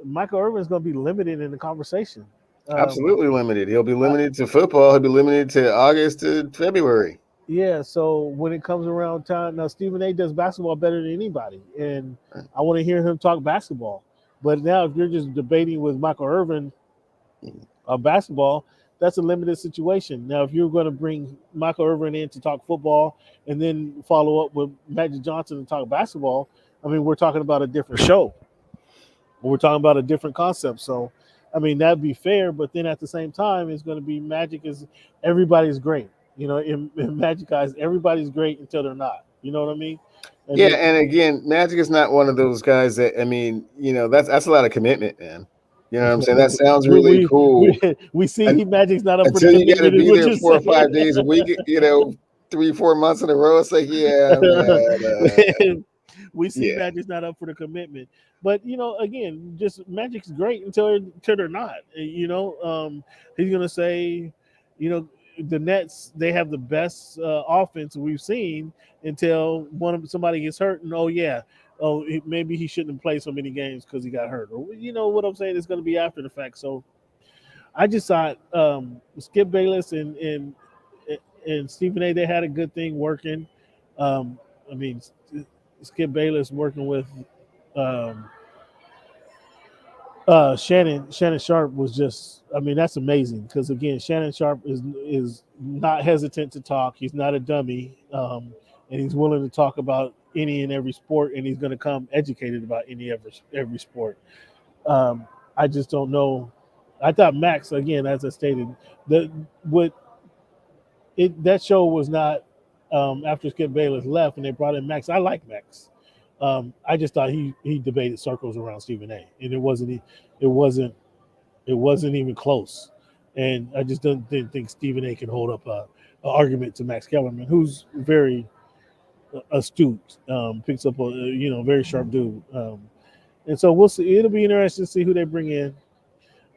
Michael Irvin is going to be limited in the conversation. Um, Absolutely limited. He'll be I, limited to football. He'll be limited to August to February. yeah, so when it comes around time, now Stephen A. does basketball better than anybody, and I want to hear him talk basketball. But now, if you're just debating with Michael Irvin basketball, that's a limited situation. Now, if you're going to bring Michael Irvin in to talk football and then follow up with Magic Johnson and talk basketball, I mean, we're talking about a different show. We're talking about a different concept. So, I mean, that'd be fair. But then at the same time, it's going to be Magic is everybody's great. In Magic guys, everybody's great until they're not. You know what I mean? And Yeah, then and again, Magic is not one of those guys that, I mean, that's a lot of commitment, man. You know what I'm saying? That sounds we really we cool. we see And Magic's not up for the until you got to commitment. Is be what there you're 4 or 5 days a week, 3, 4 months in a row. It's like, yeah, man, saying. We see yeah, Magic's not up for the commitment. But again, just Magic's great until they're not. He's gonna say, you know, the Nets they have the best offense we've seen until somebody gets hurt, and maybe he shouldn't have played so many games because he got hurt, or you know what I'm saying. It's gonna be after the fact. So I just thought Skip Bayless and Stephen A. They had a good thing working. I mean, Skip Bayless working with um, Shannon Sharp was just. I mean, that's amazing because again, Shannon Sharp is not hesitant to talk. He's not a dummy, and he's willing to talk about any and every sport, and he's going to come educated about every sport. Um, I just don't know. I thought Max again, as I stated, that what that show was not after Skip Bayless left and they brought in Max. I like Max. I just thought he debated circles around Stephen A. And it wasn't it wasn't even close. And I just didn't think Stephen A. can hold up a argument to Max Kellerman, who's very astute, picks up a very sharp dude. And so we'll see. It'll be interesting to see who they bring in.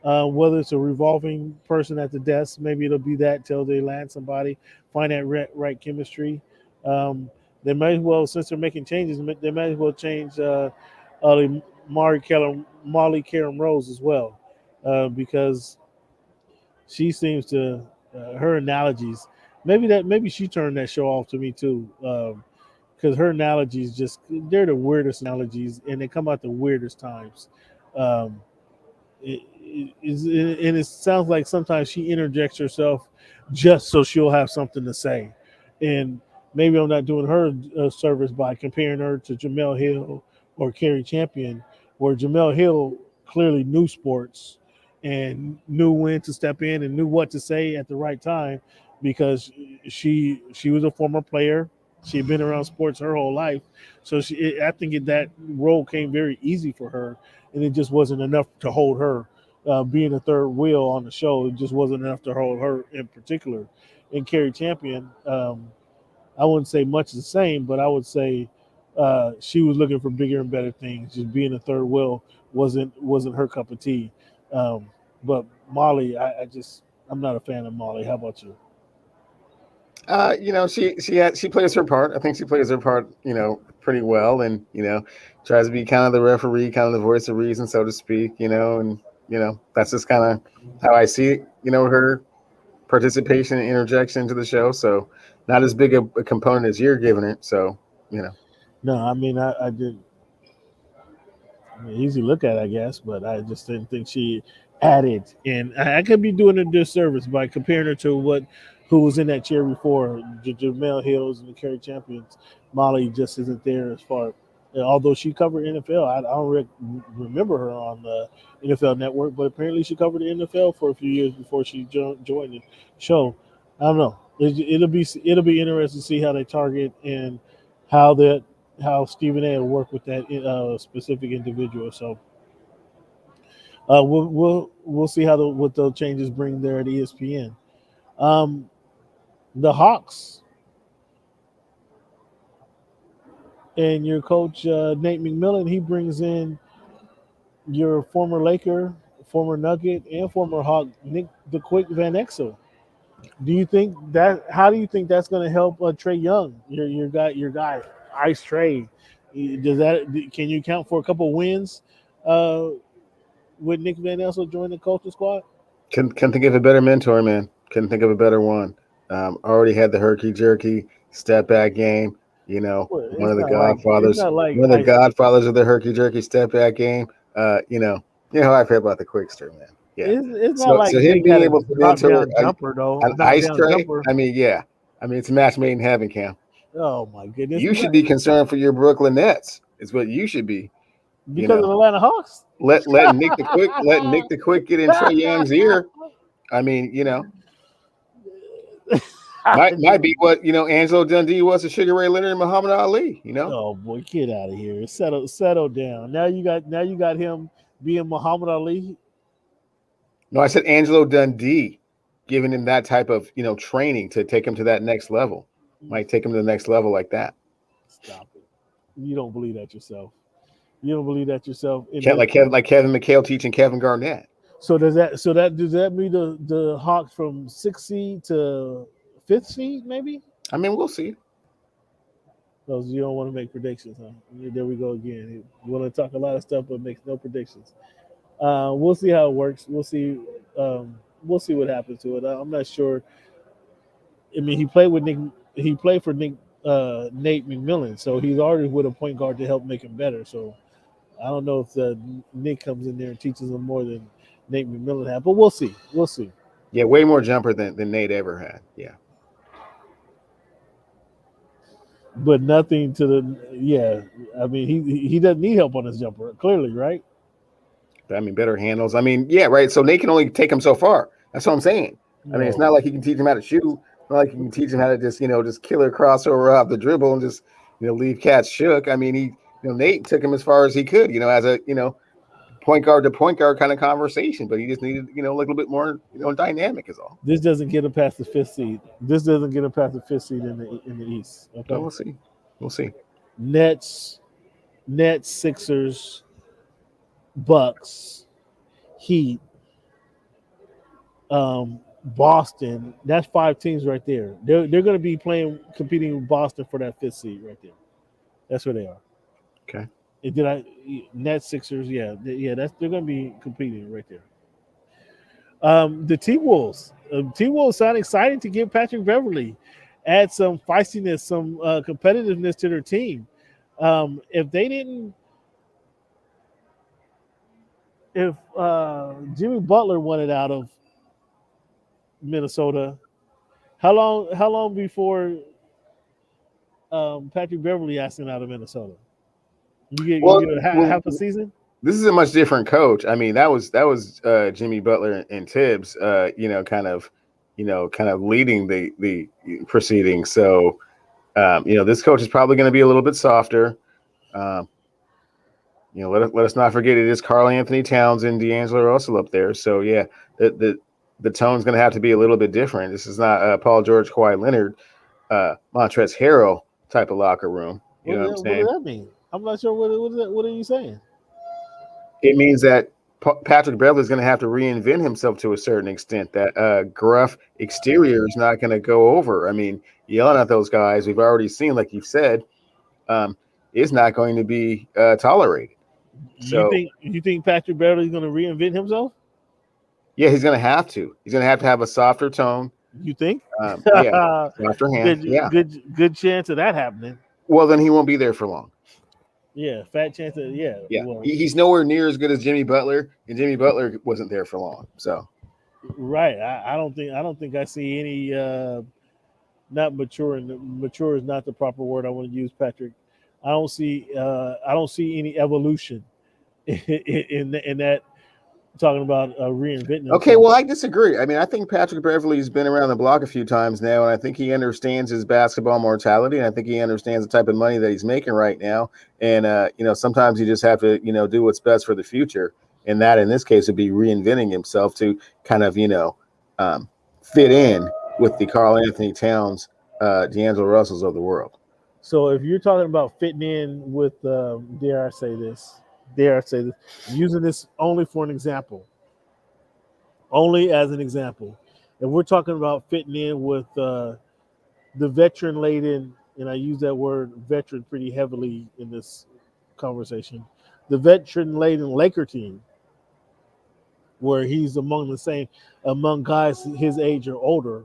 Whether it's a revolving person at the desk, maybe it'll be that till they land somebody, find that right chemistry. Um, they might as well, since they're making changes, they might as well change Molly Karen Rose as well, because she seems to her analogies. Maybe she turned that show off to me too, because her analogies just they're the weirdest analogies, and they come out the weirdest times. Um, and it sounds like sometimes she interjects herself just so she'll have something to say. And maybe I'm not doing her a service by comparing her to Jamel Hill or Kerry Champion, where Jamel Hill clearly knew sports and knew when to step in and knew what to say at the right time because she was a former player. She had been around sports her whole life, so I think that role came very easy for her, and it just wasn't enough to hold her. Being a third wheel on the show, it just wasn't enough to hold her in particular. And Kerry Champion, I wouldn't say much the same, but I would say she was looking for bigger and better things. Just being a third wheel wasn't her cup of tea. Um, but Molly, I'm not a fan of Molly. How about you? She plays her part. I think she plays her part, pretty well, and tries to be kind of the referee, kind of the voice of reason, so to speak. And that's just kind of how I see it. Her participation and interjection into the show. So not as big a component as you're giving it. So No, I mean I did. I mean, easy look at, I guess, but I just didn't think she added. And I could be doing a disservice by comparing her to who was in that chair before, Jamel Hills and the Kerry Champions. Molly just isn't there as far. Although she covered NFL, I don't remember her on the NFL Network, but apparently she covered the NFL for a few years before she joined the show. I don't know. It'll be interesting to see how they target and how that how Stephen A. will work with that specific individual. So we'll see what those changes bring there at ESPN. Um, the Hawks and your coach Nate McMillan, he brings in your former Laker, former Nugget, and former Hawk Nick the Quick Van Exel. Do you think that? How do you think that's going to help Trey Young, your guy, Ice Trey? Does that can you count for a couple wins uh, with Nick Van Exel joining the coaching squad? can think of a better mentor, man. Couldn't think of a better one. Already had the herky jerky step back game. Well, One of the godfathers, one of the Ice. godfathers of the herky jerky step back game. You know how I feel about the Quickster, man. Yeah. It's not So like him Nick being had a able to drop mentor down jumper though. an Knock ice down tray, jumper. I mean, yeah. I mean, it's a match made in heaven, Cam. Oh my goodness! You should be concerned for your Brooklyn Nets. Is what you should be. You Because of know, Atlanta Hawks. let Nick the Quick get in Trey Young's ear. I mean, might be what Angelo Dundee was to Sugar Ray Leonard and Muhammad Ali. Oh boy, get out of here! Settle down. Now you got him being Muhammad Ali. No, I said Angelo Dundee, giving him that type of training to take him to that next level. Might take him to the next level like that. Stop it! You don't believe that yourself. You don't believe that yourself. Like Kevin McHale teaching Kevin Garnett. So does that mean the Hawks from 6th seed to 5th seed maybe? I mean, we'll see. Because you don't want to make predictions, huh? There we go again. You want to talk a lot of stuff but makes no predictions. We'll see how it works. We'll see what happens to it. I'm not sure. I mean, he played with Nick. He played for Nate McMillan, so he's already with a point guard to help make him better. So I don't know if Nick comes in there and teaches him more than Nate McMillan had, but we'll see. We'll see. Yeah, way more jumper than Nate ever had. Yeah. But nothing to the I mean, he doesn't need help on his jumper, clearly, right? I mean, better handles. I mean, yeah, right. So Nate can only take him so far. That's what I'm saying. I mean, it's not like he can teach him how to shoot. It's not like he can teach him how to just killer crossover off the dribble and just leave cats shook. I mean, Nate took him as far as he could. As a point guard to point guard kind of conversation, but he just needed a little bit more dynamic is all. This doesn't get him past the 5th seed. This doesn't get him past the 5th seed in the East. Okay, We'll see. Nets, Sixers, Bucks, Heat, Boston. That's 5 teams right there. They're going to be competing with Boston for that 5th seed right there. That's where they are. Okay. Did I Nets, Sixers? Yeah. They're going to be competing right there. The T Wolves. T Wolves sound excited to give Patrick Beverly, add some feistiness, some competitiveness to their team. If Jimmy Butler wanted out of Minnesota, how long before Patrick Beverly asking out of Minnesota? You get half a season. This is a much different coach. I mean, that was Jimmy Butler and Tibbs, kind of leading the proceedings. So, this coach is probably going to be a little bit softer. Let us not forget it is Karl Anthony Towns and D'Angelo Russell up there. So yeah, the tone's going to have to be a little bit different. This is not Paul George, Kawhi Leonard. Montrezl Harrell type of locker room. You know what I'm What does saying? that mean? I'm not sure what are you saying? It means that Patrick Beverley is going to have to reinvent himself to a certain extent. That gruff exterior is not going to go over. I mean, yelling at those guys, we've already seen, like you've said, is not going to be tolerated. So, You think Patrick Beverly is going to reinvent himself? yeah, he's going to have to. He's going to have a softer tone. You think? Yeah, softer hand. Yeah. Good chance of that happening. Well, then he won't be there for long. Yeah, fat chance of Yeah. Well, He's nowhere near as good as Jimmy Butler, and Jimmy Butler wasn't there for long. So, right. I don't think I see any not mature, and mature is not the proper word I want to use, Patrick. I don't see any evolution in that, talking about reinventing himself. okay, well, I disagree. I mean, I think Patrick Beverley's been around the block a few times now, and I think he understands his basketball mortality, and I think he understands the type of money that he's making right now. And sometimes you just have to do what's best for the future, and that in this case would be reinventing himself to kind of fit in with the Karl Anthony Towns, D'Angelo Russells of the world. So if you're talking about fitting in with, dare I say this, using this only for an example, only as an example, if we're talking about fitting in with the veteran laden, and I use that word veteran pretty heavily in this conversation, the veteran laden Laker team, where he's among guys his age or older.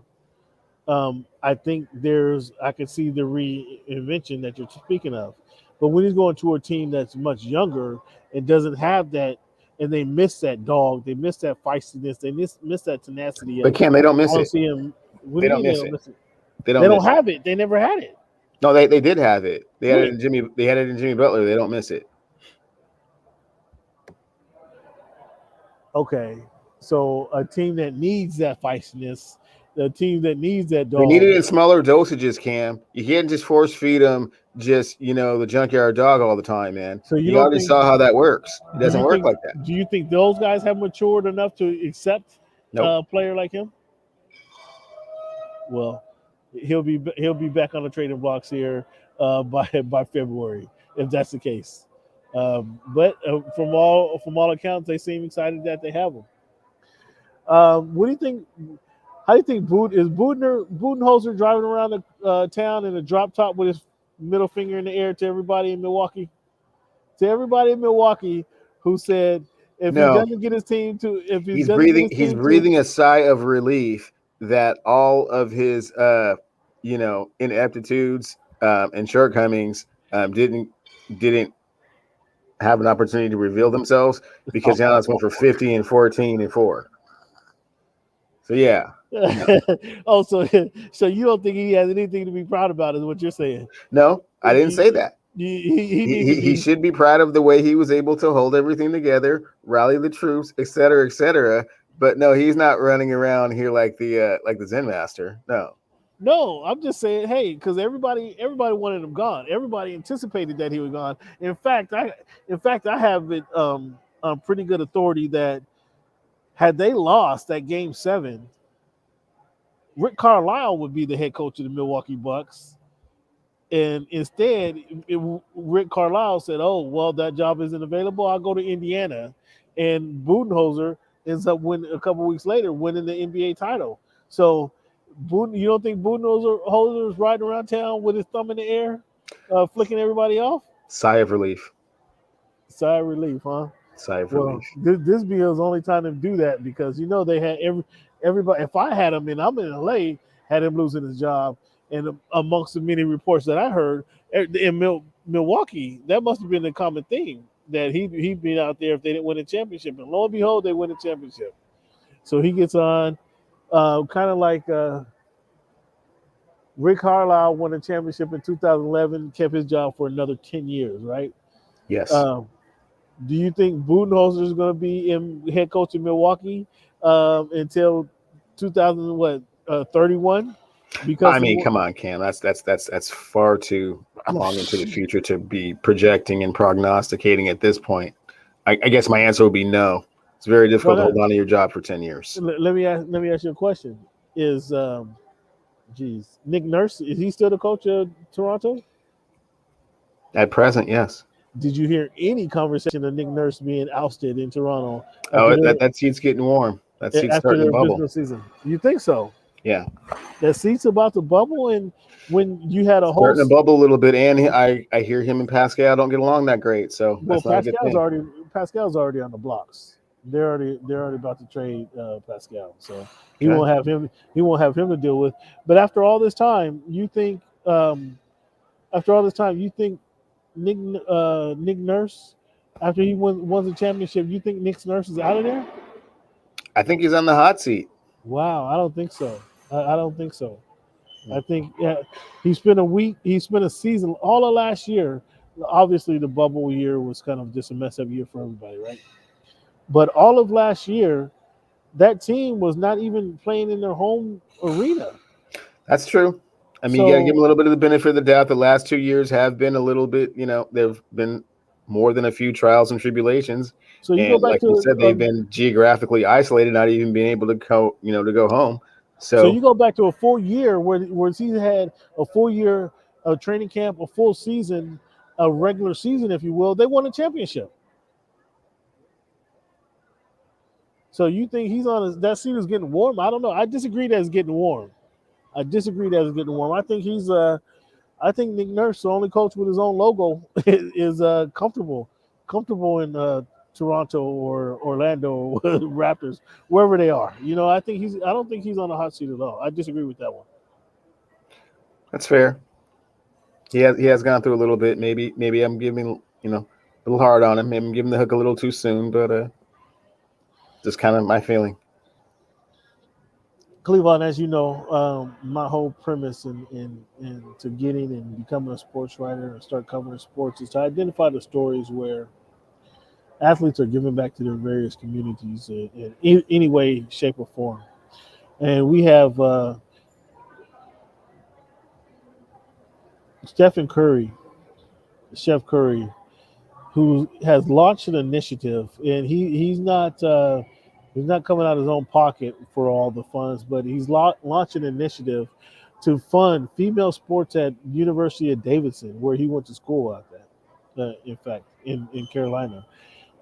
I think I can see the reinvention that you're speaking of. But when he's going to a team that's much younger and doesn't have that, and they miss that dog, they miss that feistiness, they miss that tenacity. But Cam, they don't miss it. See him. They don't miss it. They don't have it. They never had it. No, they did have it. They had it in Jimmy. They had it in Jimmy Butler. They don't miss it. Okay, so a team that needs that feistiness, the team that needs that dog. They need it in smaller dosages, Cam. You can't just force feed them the junkyard dog all the time, man. So you already saw how that works. It doesn't work like that. Do you think those guys have matured enough to accept a player like him? Well, he'll be back on the trading blocks here by February, if that's the case. But from all accounts, they seem excited that they have him. What do you think? How do you think Budenholzer driving around the town in a drop top with his middle finger in the air to everybody in Milwaukee? To everybody in Milwaukee who said if he doesn't get his team to, he's breathing a sigh of relief that all of his ineptitudes and shortcomings didn't have an opportunity to reveal themselves, because now it's went for 50 and 14 and 4. So yeah. Oh, so you don't think he has anything to be proud about, is what you're saying? No, I didn't say that. He should be proud of the way he was able to hold everything together, rally the troops, et cetera, et cetera. But no, he's not running around here like the Zen Master. No, I'm just saying, hey, because everybody wanted him gone. Everybody anticipated that he was gone. In fact, I have it on pretty good authority that had they lost that Game 7, Rick Carlisle would be the head coach of the Milwaukee Bucks. And instead, Rick Carlisle said, "Oh, well, that job isn't available. I'll go to Indiana." And Budenholzer ends up a couple weeks later winning the NBA title. So, you don't think Budenholzer is riding around town with his thumb in the air, flicking everybody off? Sigh of relief. Sigh of relief, huh? Sigh of relief. This be his only time to do that, because they had everybody. If I had him and I'm in LA, had him losing his job. And amongst the many reports that I heard in Milwaukee, that must have been the common theme, that he'd been out there if they didn't win a championship. And lo and behold, they win a championship. So he gets on, kind of like Rick Carlisle won a championship in 2011, kept his job for another 10 years, right? Yes. Do you think Budenholzer is going to be head coach in Milwaukee until 2031? Because come on, Cam. That's far too long into the future to be projecting and prognosticating at this point. I guess my answer would be no. It's very difficult to hold on to your job for 10 years. Let me ask you a question. Is Jeez, Nick Nurse, is he still the coach of Toronto? At present, yes. Did you hear any conversation of Nick Nurse being ousted in Toronto Oh, after that seat's getting warm. That seat's after starting to their bubble. business season? You think so? Yeah, That seat's about to bubble, and when you had a whole starting to bubble a little bit. And I hear him and Pascal don't get along that great, so well, that's not a good thing. Pascal's already on the blocks. They're already about to trade Pascal, so he Okay. won't have him. He won't have him to deal with. But after all this time, you think Nick Nick Nurse, after he won the championship, you think Nick Nurse is out of there? I think he's on the hot seat. Wow, I don't think so. I don't think so. I think he spent a week. He spent a season all of last year. Obviously, the bubble year was kind of just a mess up year for everybody, right? But all of last year, that team was not even playing in their home arena. That's true. I mean, you got to give him a So, little bit of the benefit of the doubt. The last 2 years have been a little bit, they've been more than a few trials and tribulations. so you go And back like you said, they've to been geographically isolated, not even being able to go home. so So you go back to a full year where he had a full year of training camp, a full season, a regular season, if you will. They won a championship. So you think that seat is getting warm? I don't know. I disagree that it's getting warm. I disagree that it's getting warm. I think Nick Nurse, the only coach with his own logo, is comfortable in Toronto or Orlando or Raptors, wherever they are. I don't think he's on the hot seat at all. I disagree with that one. that's fair. He has gone through a little bit. Maybe I'm giving a little hard on him. Maybe I'm giving the hook a little too soon, but just kind of my feeling. Cleveland, as you know, my whole premise in to getting and becoming a sports writer and start covering sports is to identify the stories where athletes are giving back to their various communities in any way, shape, or form. And we have Stephen Curry, Chef Curry, who has launched an initiative, and he's not coming out of his own pocket for all the funds, but he's launched an initiative to fund female sports at University of Davidson, where he went to school out there. In fact, in Carolina.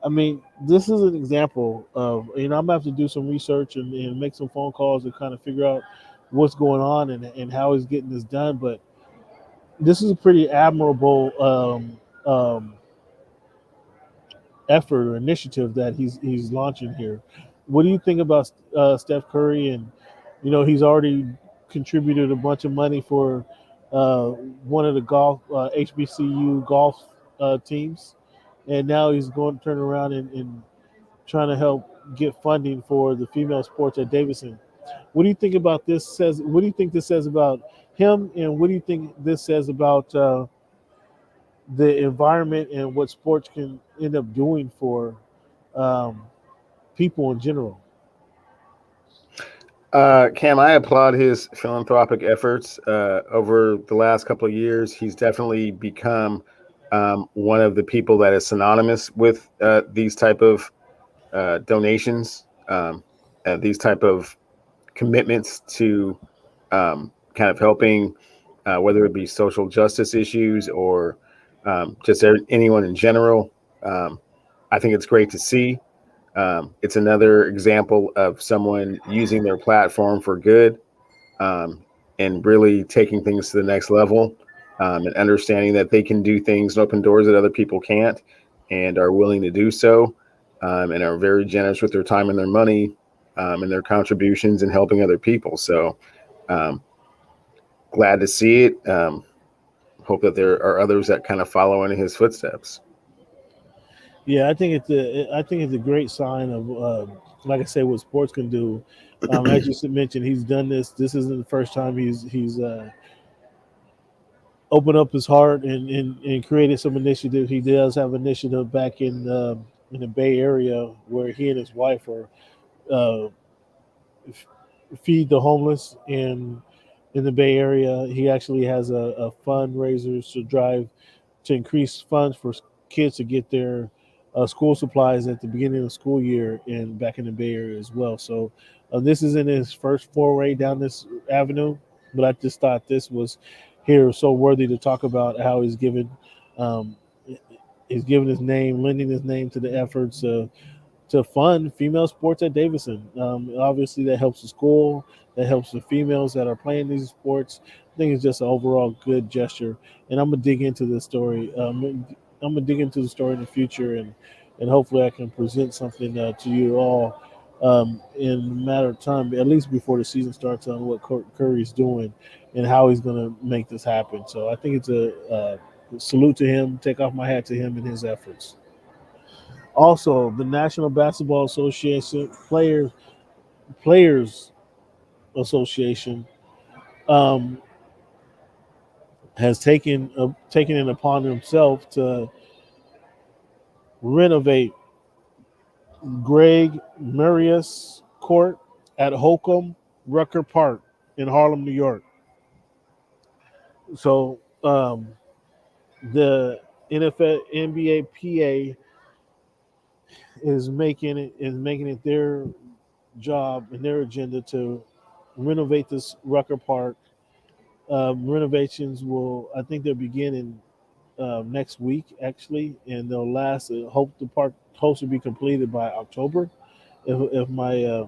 I mean, this is an example of I'm gonna have to do some research and make some phone calls to kind of figure out what's going on and how he's getting this done. But this is a pretty admirable effort or initiative that he's launching here. What do you think about Steph Curry? And he's already contributed a bunch of money for one of the golf HBCU golf teams, and now he's going to turn around and trying to help get funding for the female sports at Davidson. What do you think about this? What do you think this says about him, and what do you think this says about the environment and what sports can end up doing for um, people in general? Cam, I applaud his philanthropic efforts over the last couple of years. He's definitely become one of the people that is synonymous with these type of donations, these type of commitments to kind of helping, whether it be social justice issues or just anyone in general. I think it's great to see. It's another example of someone using their platform for good, um, and really taking things to the next level, and understanding that they can do things and open doors that other people can't and are willing to do so, and are very generous with their time and their money, and their contributions and helping other people. So um, glad to see it. Hope that there are others that kind of follow in his footsteps. Yeah, I think it's a great sign of like I say, what sports can do. As you mentioned, he's done this. This isn't the first time he's opened up his heart and created some initiative. He does have initiative back in the Bay Area where he and his wife are uh, feed the homeless in the Bay Area. He actually has a fundraiser to drive to increase funds for kids to get their school supplies at the beginning of the school year back in the Bay Area as well. So this is in his first foray down this avenue, But I just thought this was here so worthy to talk about how um, he's given his name, lending his name to the efforts to fund female sports at Davidson. Obviously, that helps the school, that helps the females that are playing these sports. I think it's just an overall good gesture. And I'm gonna dig into this story. I'm gonna dig into the story in the future, and hopefully, I can present something to you all in a matter of time, at least before the season starts, on what Curry's doing and how he's gonna make this happen. So I think it's a salute to him. Take off my hat to him and his efforts. Also, the National Basketball Association Players Association um, has taken it upon himself to renovate Greg Marius Court at Holcomb Rucker Park in Harlem, New York. So the NFL NBA PA is making it their job and their agenda to renovate this Rucker Park. Renovations will, I think, they'll begin in next week actually, and they'll last. Hope the park hopes to be completed by October, if my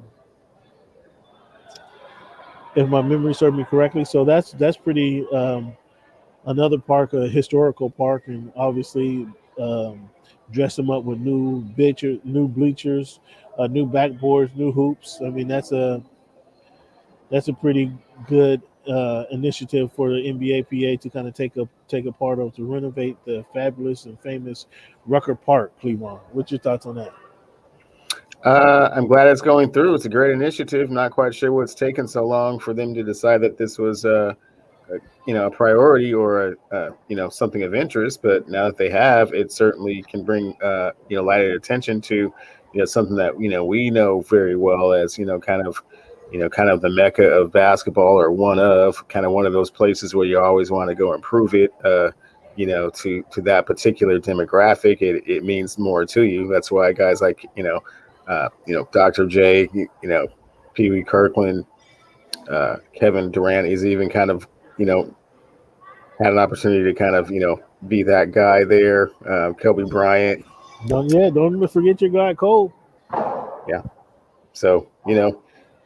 memory serves me correctly. So that's pretty another park, a historical park, and obviously dress them up with new bleachers, new backboards, new hoops. I mean, that's a pretty good initiative for the NBA PA to kind of take a part of, to renovate the fabulous and famous Rucker Park, Cleveland. What's your thoughts on that? I'm glad it's going through. It's a great initiative. Not quite sure what's taken so long for them to decide that this was a priority or something of interest. But now that they have, it certainly can bring lighted attention to something that we know very well as kind of the mecca of basketball, or one of those places where you always want to go improve it. To that particular demographic, it means more to you. That's why guys like Dr. J, Pee Wee Kirkland, Kevin Durant is even kind of had an opportunity to kind of be that guy there. Kobe Bryant. Don't forget your guy Cole. Yeah. So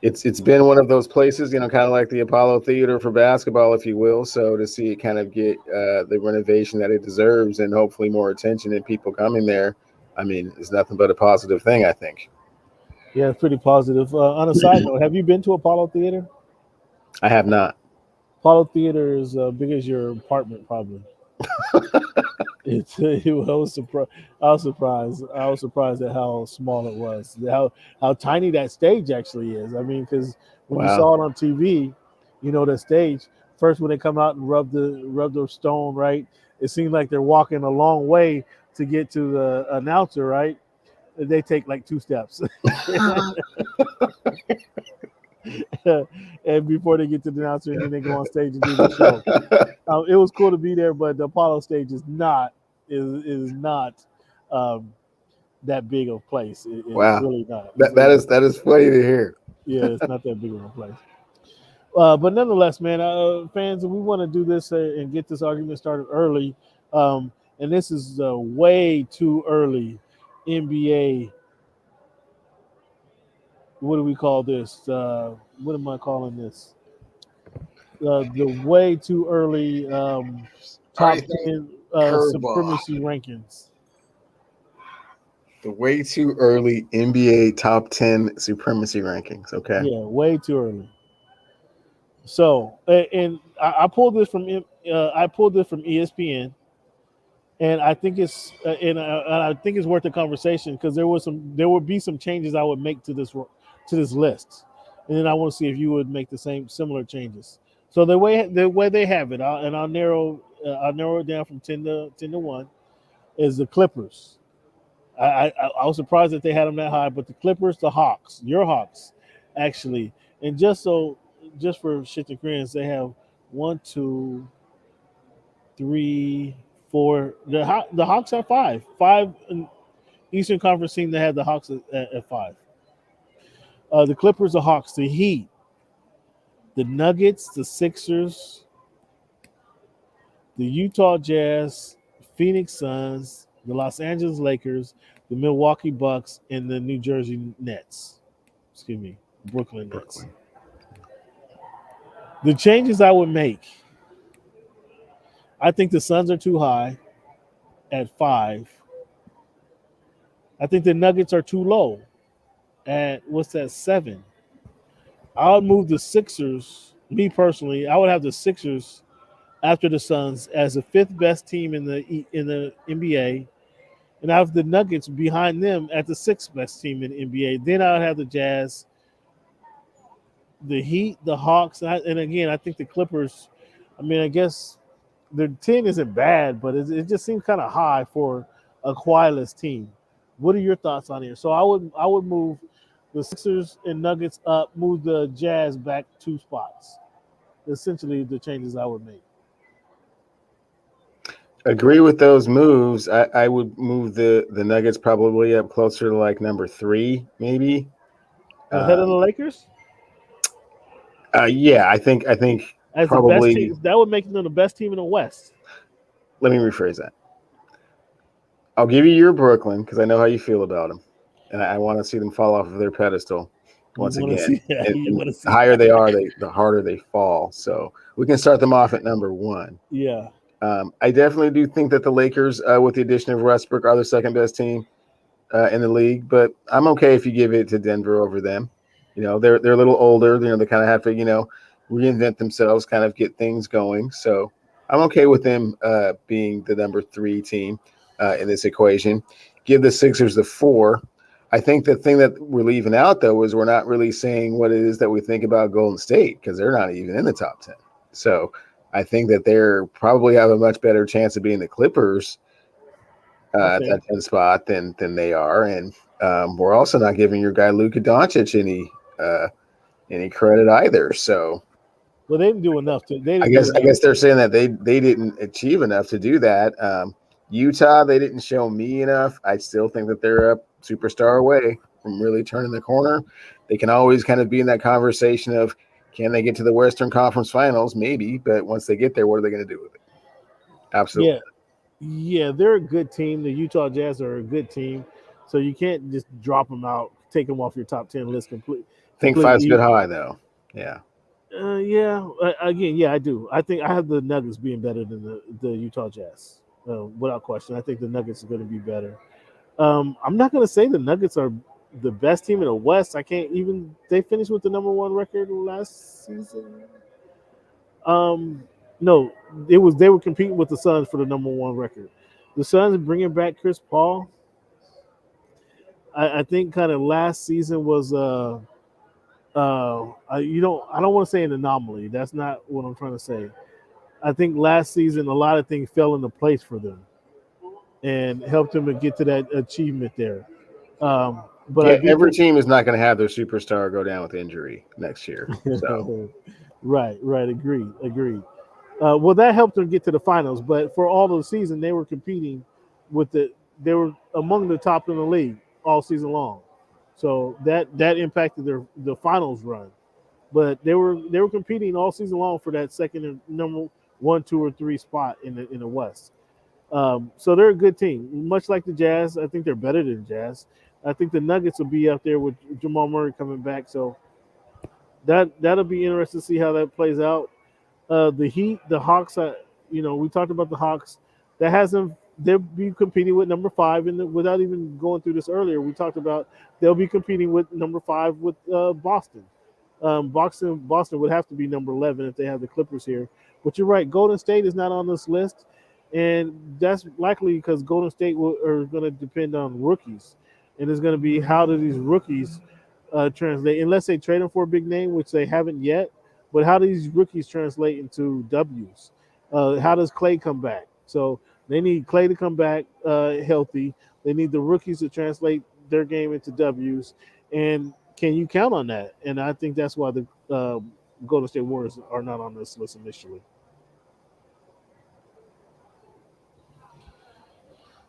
it's been one of those places, kind of like the Apollo Theater for basketball, if you will. So to see it kind of get the renovation that it deserves, and hopefully more attention and people coming there, I mean, it's nothing but a positive thing, I think. Yeah, it's pretty positive. On a side note, have you been to Apollo Theater? I have not. Apollo Theater is big as your apartment, probably. I was surprised. I was surprised at how small it was. How tiny that stage actually is. I mean, because when you Wow. saw it on TV, the stage first when they come out and rub the stone, right? It seems like they're walking a long way to get to the announcer, right? They take like 2 steps, and before they get to the announcer, and then they go on stage and do the show. It was cool to be there, but the Apollo stage is not um, that big of a place. It's Wow. really not. That is funny to hear. Yeah, it's not that big of a place. But nonetheless, man, fans, we want to do this and get this argument started early. And this is way too early. NBA, what do we call this? What am I calling this? The way too early top I think 10 curveball. supremacy rankings. The way too early NBA top 10 supremacy rankings. Okay. Yeah, way too early. So, and I pulled this from ESPN, and I think it's worth a conversation, because there would be some changes I would make to this list, and then I want to see if you would make the same similar changes. So the way they have it, I'll narrow it down from 10 to 1, is the Clippers. I was surprised that they had them that high, but the Clippers, the Hawks, your Hawks, actually, and just for shits and grins, they have 1, 2, 3, 4. The Hawks have five in Eastern Conference team that had the Hawks at 5. The Clippers, the Hawks, the Heat, The Nuggets, the Sixers, the Utah Jazz, Phoenix Suns, the Los Angeles Lakers, the Milwaukee Bucks, and the New Jersey Nets. Excuse me, Brooklyn Nets. Brooklyn. The changes I would make, I think the Suns are too high at 5. I think the Nuggets are too low at what's that, 7. I would move the Sixers. Me personally, I would have the Sixers after the Suns as the fifth best team in the NBA, and I have the Nuggets behind them at the sixth best team in the NBA. Then I would have the Jazz, the Heat, the Hawks, and again, I think the Clippers. I mean, I guess their 10 isn't bad, but it just seems kind of high for a quietless team. What are your thoughts on here? So I would move the Sixers and Nuggets up, move the Jazz back 2 spots. Essentially, the changes I would make. Agree with those moves. I would move the Nuggets probably up closer to like number 3, maybe. Ahead of the Lakers? Yeah, I think As the best probably. team, that would make them the best team in the West. Let me rephrase that. I'll give you your Brooklyn because I know how you feel about them, and I want to see them fall off of their pedestal You once want to again. see that? You And want to see the higher that? they are, the harder they fall. So we can start them off at number 1. Yeah. I definitely do think that the Lakers, with the addition of Westbrook, are the second best team in the league. But I'm okay if you give it to Denver over them. They're a little older. They kind of have to reinvent themselves, kind of get things going. So I'm okay with them being the number 3 team in this equation. Give the Sixers the 4. I think the thing that we're leaving out, though, is we're not really saying what it is that we think about Golden State because they're not even in the top 10. So I think that they're probably have a much better chance of being the Clippers at Okay. that 10 spot than they are. And we're also not giving your guy Luka Doncic any credit either. So Well, they didn't do enough to. They I didn't do guess I enough. guess they're saying that they didn't achieve enough to do that. Utah, they didn't show me enough. I still think that they're a superstar away from really turning the corner. They can always kind of be in that conversation of can they get to the Western Conference Finals? Maybe, but once they get there, what are they going to do with it? Absolutely. Yeah. Yeah, they're a good team. The Utah Jazz are a good team, so you can't just drop them out, take them off your top 10 list I think 5's a bit completely. high though. Yeah. Yeah. Again, yeah, I do. I think I have the Nuggets being better than the Utah Jazz, without question. I think the Nuggets are going to be better. I'm not going to say the Nuggets are the best team in the West. I can't even. They finished with the number 1 record last season. No, they were competing with the Suns for the number 1 record. The Suns bringing back Chris Paul. I think kind of last season was I don't want to say an anomaly. That's not what I'm trying to say. I think last season a lot of things fell into place for them and helped them to get to that achievement there. But I Yeah, do every think team is not going to have their superstar go down with injury next year. So right, agreed. Well, that helped them get to the finals, but for all of the season, they were competing with they were among the top in the league all season long. So that impacted the finals run. But they were competing all season long for that second and number 1, 2, or 3 spot in the West. So they're a good team, much like the Jazz. I think they're better than the Jazz. I think the Nuggets will be up there with Jamal Murray coming back. So that'll be interesting to see how that plays out. The Heat, the Hawks. We talked about the Hawks. That hasn't. They'll be competing with number 5, without even going through this earlier. We talked about they'll be competing with number 5 with Boston. Boston would have to be number 11 if they have the Clippers here. But you're right. Golden State is not on this list, and that's likely because Golden State are going to depend on rookies, and it's going to be how do these rookies translate unless they trade them for a big name, which they haven't yet. But how do these rookies translate into W's? How does Clay come back? So they need Clay to come back healthy. They need the rookies to translate their game into W's. And can you count on that? And I think that's why the Golden State Warriors are not on this list initially.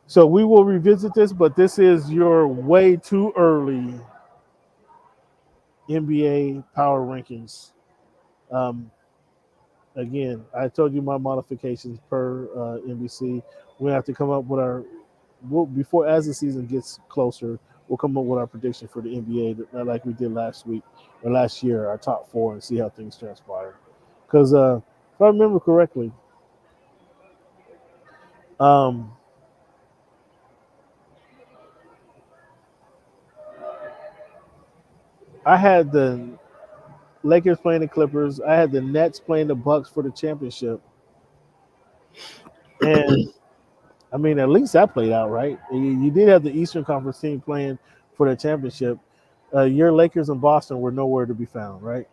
So we will revisit this, but this is your way too early NBA power rankings. Again, I told you my modifications per NBC. We have to come up with before as the season gets closer. We'll come up with our prediction for the NBA, like we did last week or last year, our top four, and see how things transpire. Because if I remember correctly, um, I had the Lakers playing the Clippers. I had the Nets playing the Bucks for the championship, and I mean, at least that played out right. You did have the Eastern Conference team playing for the championship. Your Lakers in Boston were nowhere to be found, right?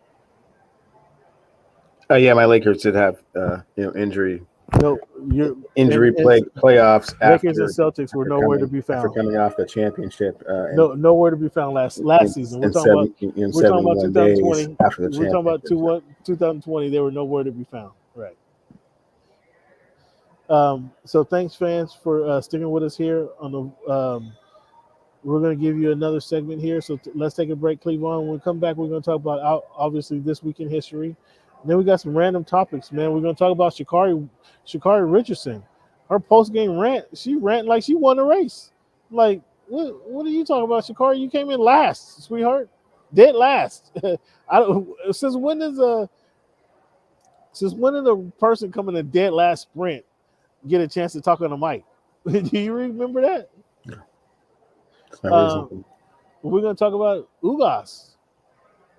Yeah, my Lakers did have injury No, your playoffs Lakers and after Celtics were nowhere to be after found. coming off the championship. No, nowhere to be found last season. We're talking about 71 days 2020. after the We're talking about championship. 2020. They were nowhere to be found. Right. So thanks, fans, for sticking with us here on the. We're going to give you another segment here. So let's take a break, Cleveland. When we come back, we're going to talk about obviously this week in history. And then we got some random topics, man. We're going to talk about Sha'Carri Richardson. Her post-game rant, she ran like she won the race. Like, what are you talking about, Sha'Carri? You came in last, sweetheart. Dead last. Since when does a person coming in dead last sprint get a chance to talk on the mic? Do you remember that? We're going to talk about Ugas.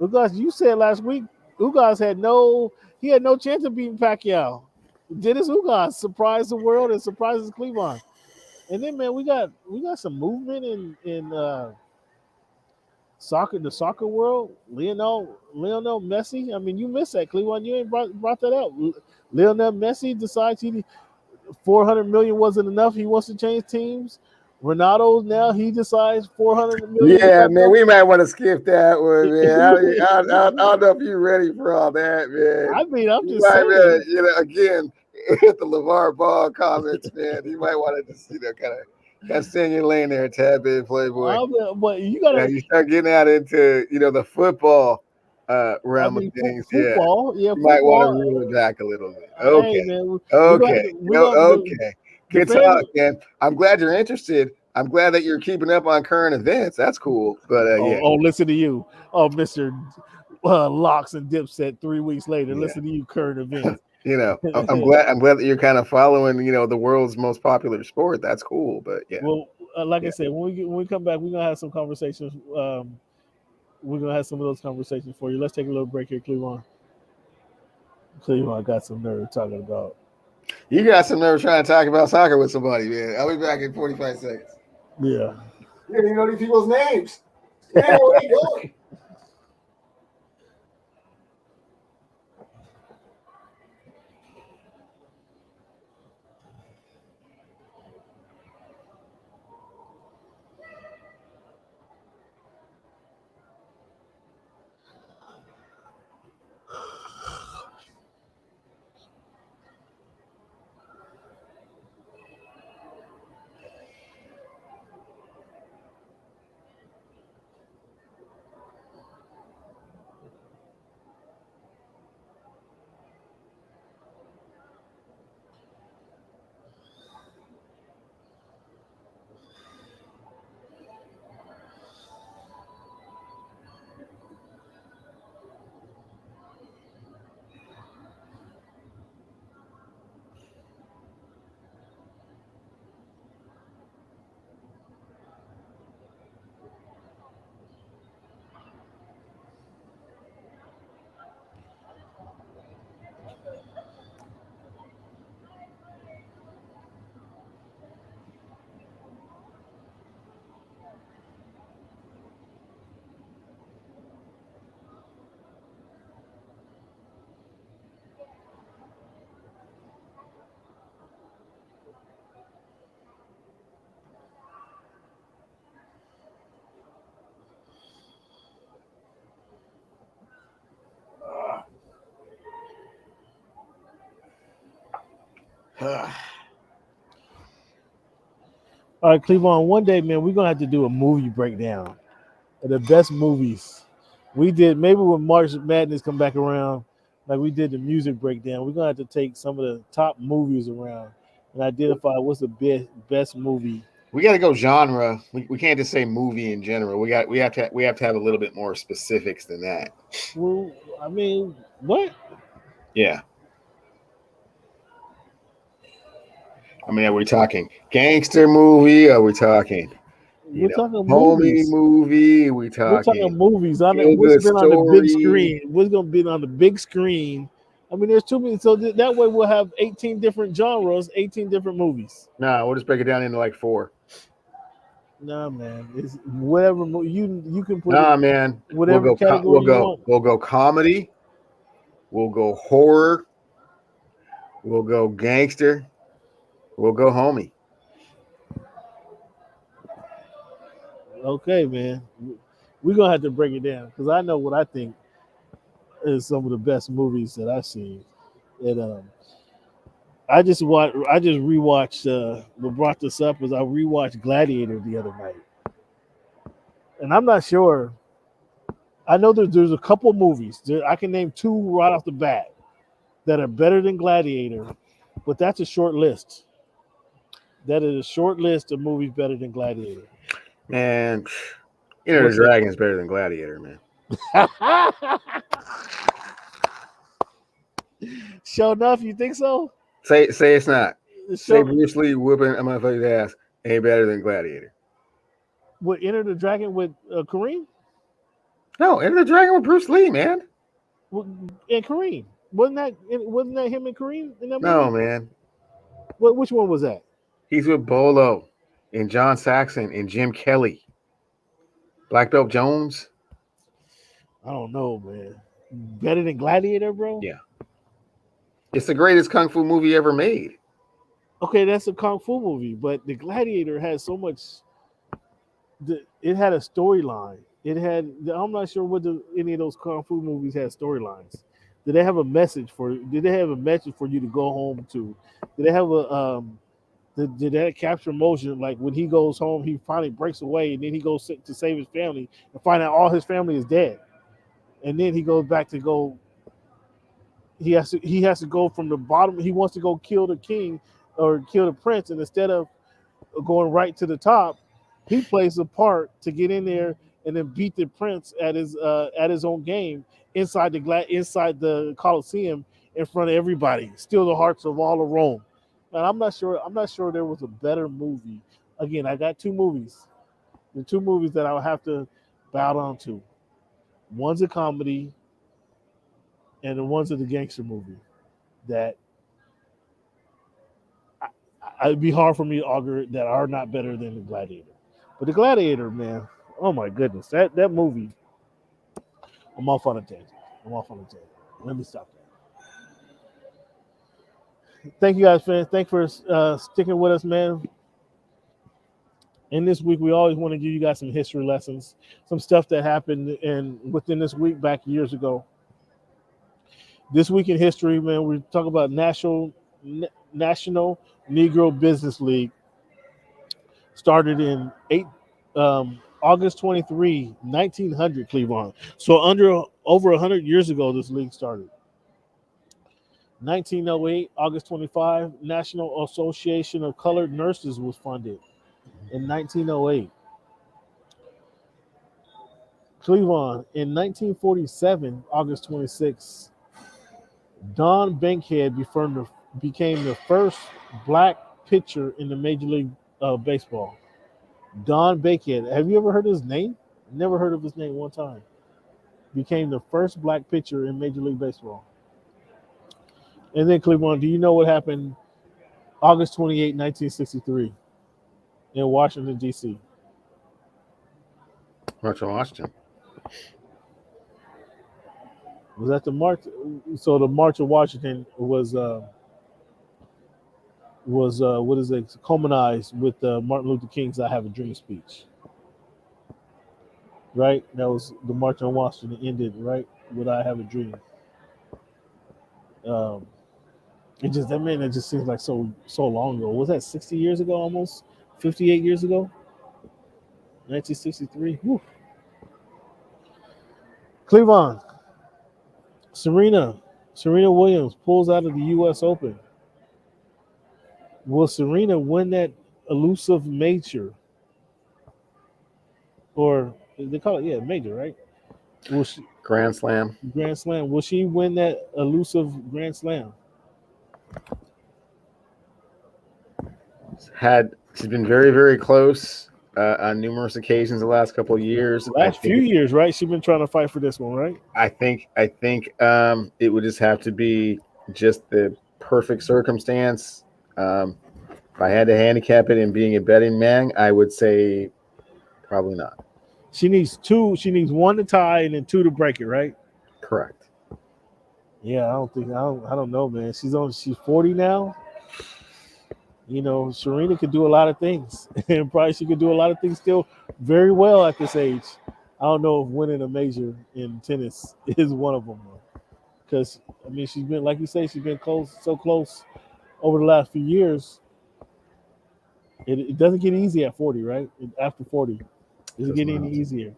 Ugas, you said last week Ugas had no chance of beating Pacquiao. Dennis Ugas surprised the world and surprises Cleveland. And then, man, we got some movement in soccer, the soccer world. Lionel Messi. I mean, you missed that, Cleveland. You ain't brought that up. Lionel Messi decides $400 million wasn't enough. He wants to change teams. Ronaldo now he decides $400 million. Yeah, man, we might want to skip that one, man. I don't know if you're ready for all that, man. I mean, I'm just saying. Again, with the LeVar Ball comments, man, you might want to just, kind of stay in your lane there, a tad bit, Playboy. But you gotta. You start getting out into, the football realm of things. Football, you might want to reel it back a little bit. Okay. Hey, man, okay. Good talk, man. I'm glad you're interested. I'm glad that you're keeping up on current events. That's cool. But listen to you. Oh, Mr. Locks and Dipset 3 weeks later. Listen to you, current events. I'm glad that you're kind of following, the world's most popular sport. That's cool. But yeah. Well, I said, when we come back, we're gonna have some conversations. We're gonna have some of those conversations for you. Let's take a little break here, Cleveland. Cleveland got some nerve talking about. You got some nerve trying to talk about soccer with somebody, man. I'll be back in 45 seconds. Yeah. You don't even know these people's names. Yeah, where they going? All right, Cleveland. One day, man, we're gonna have to do a movie breakdown of the best movies. We did maybe when March Madness come back around. like we did the music breakdown. We're gonna have to take some of the top movies around and identify what's the best movie. We got to go genre. We can't just say movie in general. We have to have a little bit more specifics than that. Well, I mean, what? Yeah. I mean, are we talking gangster movie? Are we talking, We're talking homie movies. movie? Are we We're talking talking movies. feel What's good been on the big story? screen? What's gonna be on the big screen? I mean, there's too many. So that way we'll have 18 different genres, 18 different movies. Nah, we'll just break it down into like 4. Nah, man, it's whatever you can put it Nah, man. whatever category you want. We'll go comedy. We'll go horror. We'll go gangster. We'll go homie. Okay, man, we're gonna have to break it down because I know what I think is some of the best movies that I've seen. And I just rewatched. What brought this up was I rewatched Gladiator the other night, and I'm not sure. I know there's a couple movies. I can name 2 right off the bat that are better than Gladiator, but that's a short list. That is a short list of movies better than Gladiator. Man, Enter the What's that? Dragon is better than Gladiator, man. Sure enough, you think so? Say it's not. Say So, Bruce Lee whooping a motherfucker's ass ain't better than Gladiator. what Enter the Dragon with Kareem? No, Enter the Dragon with Bruce Lee, man. And Kareem wasn't that him and Kareem in that movie? No, man. Which one was that? He's with Bolo and John Saxon and Jim Kelly. Black Belt Jones. I don't know, man. Better than Gladiator, bro? Yeah. It's the greatest kung fu movie ever made. Okay, that's a kung fu movie, but the Gladiator had so much. It had a storyline. It had. I'm not sure what any of those kung fu movies had storylines. Did they have a message for? Did they have a message for you to go home to? Did they have a? Did that capture emotion? Like when he goes home, he finally breaks away, and then he goes to save his family, and find out all his family is dead, and then he goes back to go. He has to go from the bottom. He wants to go kill the king or kill the prince, and instead of going right to the top, he plays a part to get in there and then beat the prince at his own game inside the Colosseum in front of everybody, steal the hearts of all of Rome. And I'm not sure there was a better movie. Again, I got 2 movies. The 2 movies that I would have to bow down to. One's a comedy, and the one's a the gangster movie. That it'd be hard for me to argue that are not better than the Gladiator. But the Gladiator, man, oh my goodness, that movie. I'm off on a tangent. Let me stop that. Thank you guys, fans. Thanks for sticking with us, man. And this week, we always want to give you guys some history lessons, some stuff that happened within this week back years ago. This week in history, man, we talk about National Negro Business League. Started in August 23, 1900, Cleveland. So over 100 years ago, this league started. 1908, August 25, National Association of Colored Nurses was funded in 1908. Cleveland, in 1947, August 26, Don Bankhead became the first black pitcher in the Major League Baseball. Don Bankhead. Have you ever heard his name? Never heard of his name one time. Became the first black pitcher in Major League Baseball. And then Cleveland, do you know what happened August 28, 1963 in Washington, D.C.? March on Washington. Was that the March? So the March of Washington was what is it, culminized with Martin Luther King's "I Have a Dream" speech, right? That was the March on Washington ended right with "I Have a Dream." It just seems like so long ago. Was that 60 years ago? Almost 58 years ago. 1963. Whew. Cleveland, Serena Serena Williams pulls out of the U.S. Open. Will Serena win that elusive major, or they call it major, right? Will she Grand Slam. Grand Slam? Will she win that elusive Grand Slam? She's been very, very close on numerous occasions the last couple of years. Last few years, right? She's been trying to fight for this one, right? I think it would just have to be just the perfect circumstance. If I had to handicap it in being a betting man, I would say probably not. She needs two. She needs one to tie and then two to break it, right? Correct. Yeah, I don't know, man. She's 40 now. You know, Serena could do a lot of things, and probably she could do a lot of things still very well at this age. I don't know if winning a major in tennis is one of them, because I mean, she's been, like you say, she's been close, so close over the last few years. It doesn't get easy at 40, right? After 40, it doesn't get any easier.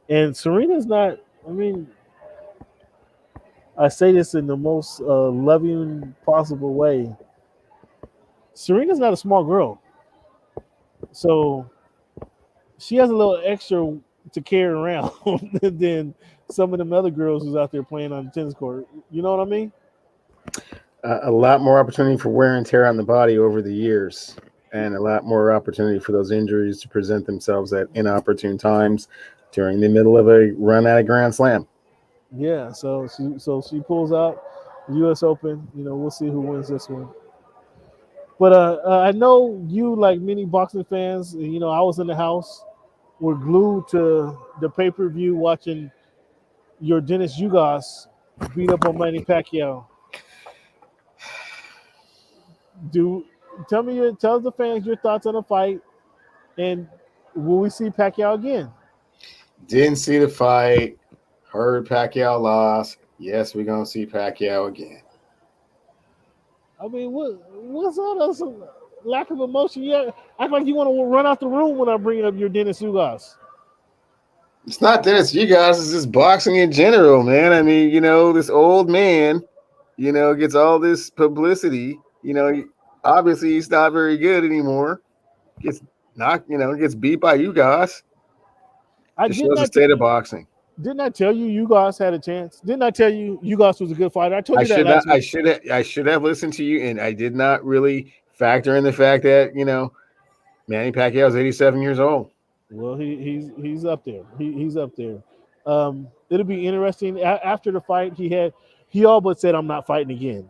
And Serena's not. I mean, I say this in the most loving possible way. Serena's not a small girl, so she has a little extra to carry around than some of them other girls who's out there playing on the tennis court. You know what I mean? A lot more opportunity for wear and tear on the body over the years, and a lot more opportunity for those injuries to present themselves at inopportune times during the middle of a run at a Grand Slam. Yeah. So she pulls out the U.S. Open. You know, we'll see who wins this one. But I know you, like many boxing fans, you know, I was in the house. We're glued to the pay-per-view watching your Dennis Ugas beat up on Manny Pacquiao. Tell the fans your thoughts on the fight, and will we see Pacquiao again? Didn't see the fight. Heard Pacquiao lost. Yes, we're gonna see Pacquiao again. I mean, what's all this lack of emotion? Yeah, act like you want to run out the room when I bring up your Dennis Ugas. It's not Dennis Ugas. It's just boxing in general, man. I mean, you know, this old man, you know, gets all this publicity. You know, obviously he's not very good anymore. Gets knocked, you know, gets beat by Ugas. Just shows the state of boxing. Didn't I tell you Ugas had a chance? Didn't I tell you Ugas was a good fighter? I told you that last week. I should have listened to you, and I did not really factor in the fact that, you know, Manny Pacquiao is 87 years old. Well, he's up there. He's up there. It'll be interesting. After the fight, he all but said, "I'm not fighting again."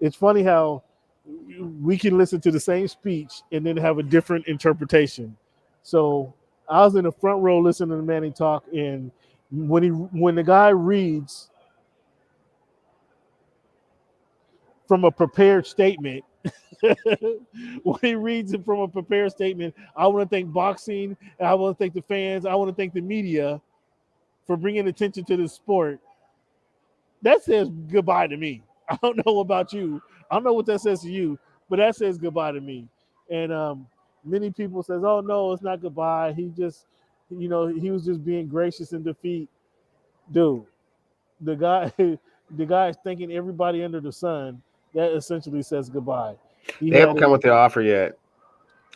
It's funny how we can listen to the same speech and then have a different interpretation. So I was in the front row listening to Manny talk, and when the guy reads from a prepared statement, when he reads it from a prepared statement, I want to thank boxing, and I want to thank the fans, I want to thank the media for bringing attention to this sport. That says goodbye to me. I don't know about you. I don't know what that says to you, but that says goodbye to me. And many people says, "Oh no, it's not goodbye. He just, you know, he was just being gracious in defeat." Dude, the guy is thanking everybody under the sun. That essentially says goodbye. They haven't come with the offer yet.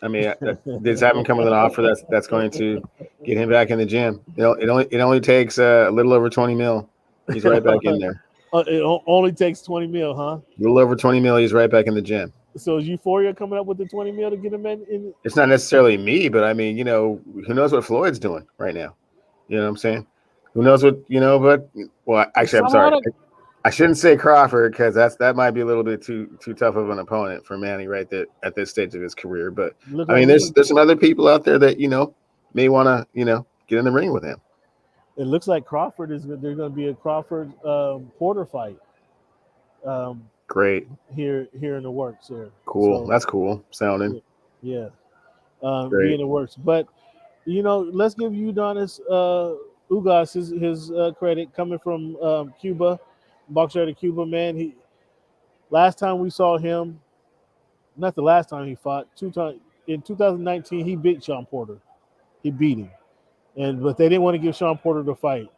I mean, they just haven't come with an offer that's going to get him back in the gym. It only takes a little over 20 mil. He's right back in there. It only takes 20 mil, huh? A little over 20 mil. He's right back in the gym. So is Euphoria coming up with the 20 mil to get him in? It's not necessarily me, but I mean, you know, who knows what Floyd's doing right now? You know what I'm saying? Who knows what, you know, but, well, actually, I'm sorry. I shouldn't say Crawford, because that might be a little bit too tough of an opponent for Manny right there at this stage of his career. But I mean, there's some other people out there that, you know, may want to, you know, get in the ring with him. It looks like there's going to be a Crawford Porter fight. Great. Here in the works there. Cool. So, that's cool sounding. Yeah. Be in the works. But, you know, let's give Udonis Ugas his credit, coming from Cuba, boxer out of Cuba, man. Last time we saw him, not the last time he fought, in 2019, he beat Sean Porter. He beat him. But they didn't want to give Sean Porter the fight.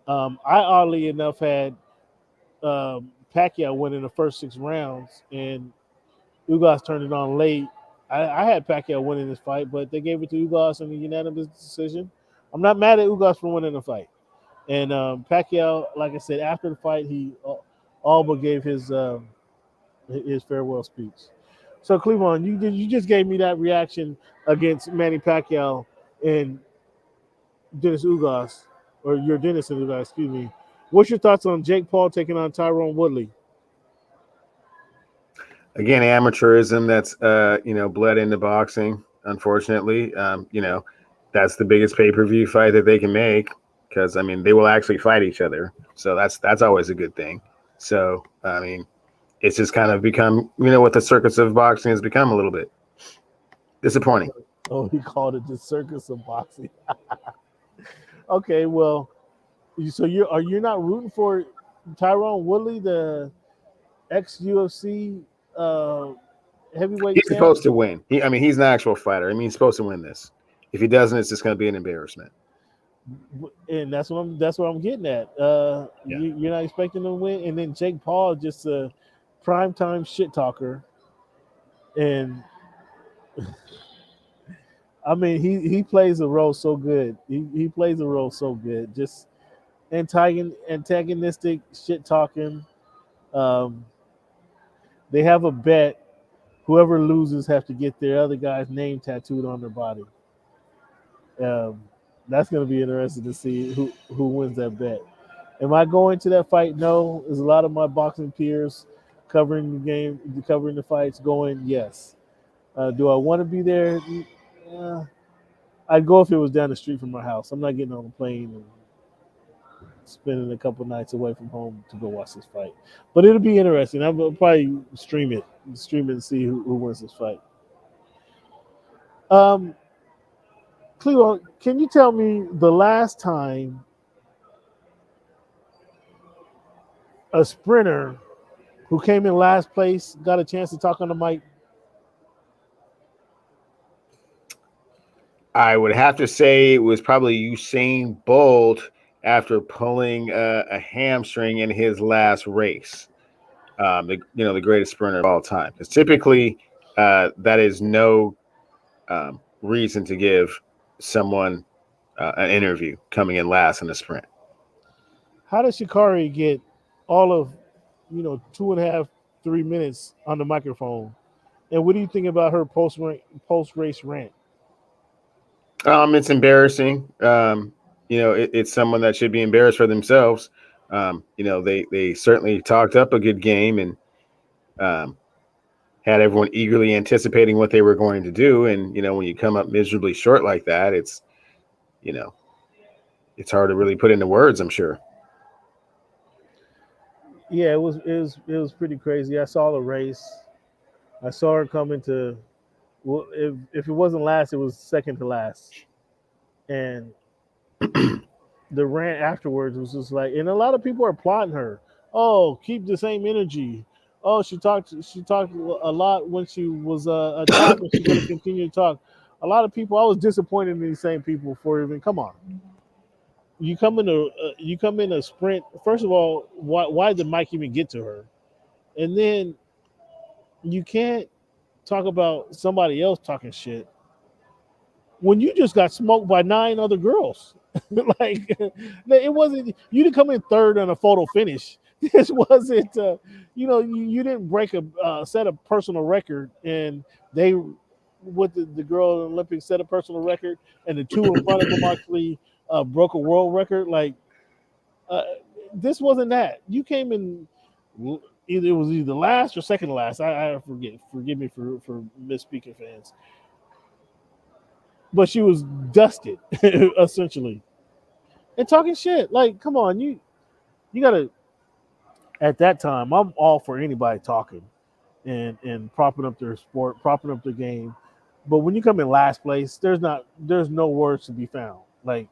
I oddly enough had Pacquiao went in the first 6 rounds, and Ugas turned it on late. I had Pacquiao winning this fight, but they gave it to Ugas in a unanimous decision. I'm not mad at Ugas for winning the fight. And Pacquiao, like I said, after the fight, he all but gave his farewell speech. So Cleveland, you just gave me that reaction against Manny Pacquiao and Dennis Ugas, or your Dennis and Ugas, excuse me. What's your thoughts on Jake Paul taking on Tyrone Woodley? Again, amateurism that's bled into boxing. Unfortunately, that's the biggest pay-per-view fight that they can make because they will actually fight each other. So that's always a good thing. So it's just kind of become what the circus of boxing has become a little bit disappointing. Oh, he called it the circus of boxing. Okay, well, so you're not rooting for Tyrone Woodley, the ex UFC heavyweight He's champ? supposed to win. He's an actual fighter. He's supposed to win this. If he doesn't, it's just going to be an embarrassment. And that's what I'm getting at. Yeah. You're not expecting him to win, and then Jake Paul just a primetime shit talker, and he plays a role so good. He plays a role so good. Just antagonistic shit talking. Um, they have a bet. Whoever loses have to get their other guy's name tattooed on their body. Um, that's going to be interesting to see who wins that bet. Am I going to that fight? No. There's a lot of my boxing peers covering the game, covering the fights, going yes. Do I want to be there? I'd go if it was down the street from my house. I'm not getting on a plane and spending a couple nights away from home to go watch this fight. But it'll be interesting. I'll probably stream it and see who wins this fight. Cleo, can you tell me the last time a sprinter who came in last place got a chance to talk on the mic? I would have to say it was probably Usain Bolt after pulling a hamstring in his last race. The greatest sprinter of all time. Because typically, that is no reason to give someone an interview coming in last in a sprint. How did Shikari get all of 2.5, 3 minutes on the microphone? And what do you think about her post race rant? It's embarrassing. It's someone that should be embarrassed for themselves. They certainly talked up a good game and had everyone eagerly anticipating what they were going to do. And when you come up miserably short like that, it's hard to really put into words, I'm sure. Yeah, it was pretty crazy. I saw the race. I saw her coming to. Well, if it wasn't last, it was second to last, and the rant afterwards was just like, and a lot of people are applauding her. Oh, keep the same energy. Oh, she talked a lot when she was attacked, and she's going to continue to talk. A lot of people. I was disappointed in these same people for even come on. You come in a sprint. First of all, why did the mic even get to her? And then you can't talk about somebody else talking shit when you just got smoked by 9 other girls. Like it wasn't you didn't come in third on a photo finish. This wasn't you didn't break a set a personal record, and they with the girl in the Olympics set a personal record, and the two in front of them actually broke a world record. Like uh, this wasn't that. You came in either it was either last or second to last. I forget. Forgive me for misspeaking, fans. But she was dusted essentially and talking shit. Like, come on, you gotta. At that time, I'm all for anybody talking and propping up their sport, propping up their game. But when you come in last place, there's no words to be found. Like,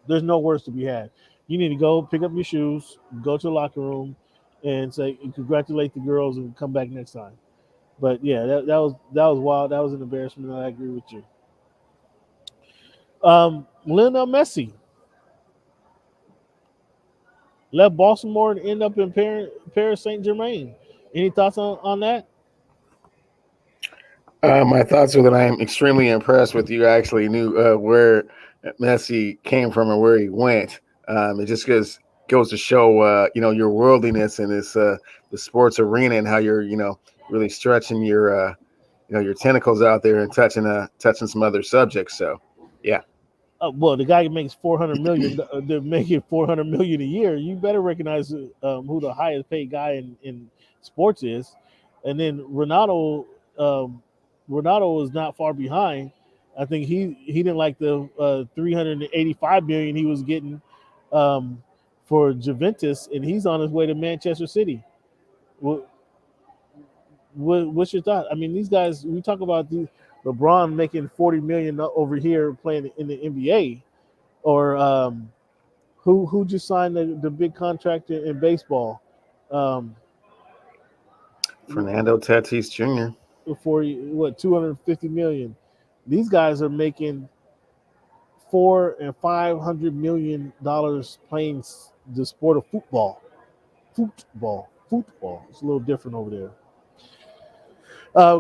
there's no words to be had. You need to go pick up your shoes, go to the locker room, and say congratulate the girls and come back next time. But yeah, that was wild. That was an embarrassment. I agree with you. Lionel Messi. left Baltimore and end up in Paris Saint Germain. Any thoughts on that? My thoughts are that I am extremely impressed with you actually knew where Messi came from and where he went. It just goes to show, your worldliness in this the sports arena and how you're, really stretching your tentacles out there and touching some other subjects. So, yeah. Well, the guy who makes 400 million, they're making 400 million a year. You better recognize who the highest paid guy in sports is, and then Ronaldo is not far behind. I think he didn't like the 385 million he was getting um, for Juventus, and he's on his way to Manchester City. What, what's your thought? I mean, these guys. We talk about LeBron making 40 million over here playing in the NBA, or who just signed the big contract in baseball um, Fernando Tatis Jr. for what 250 million. These guys are making $400 and $500 million playing the sport of football. Football. It's a little different over there.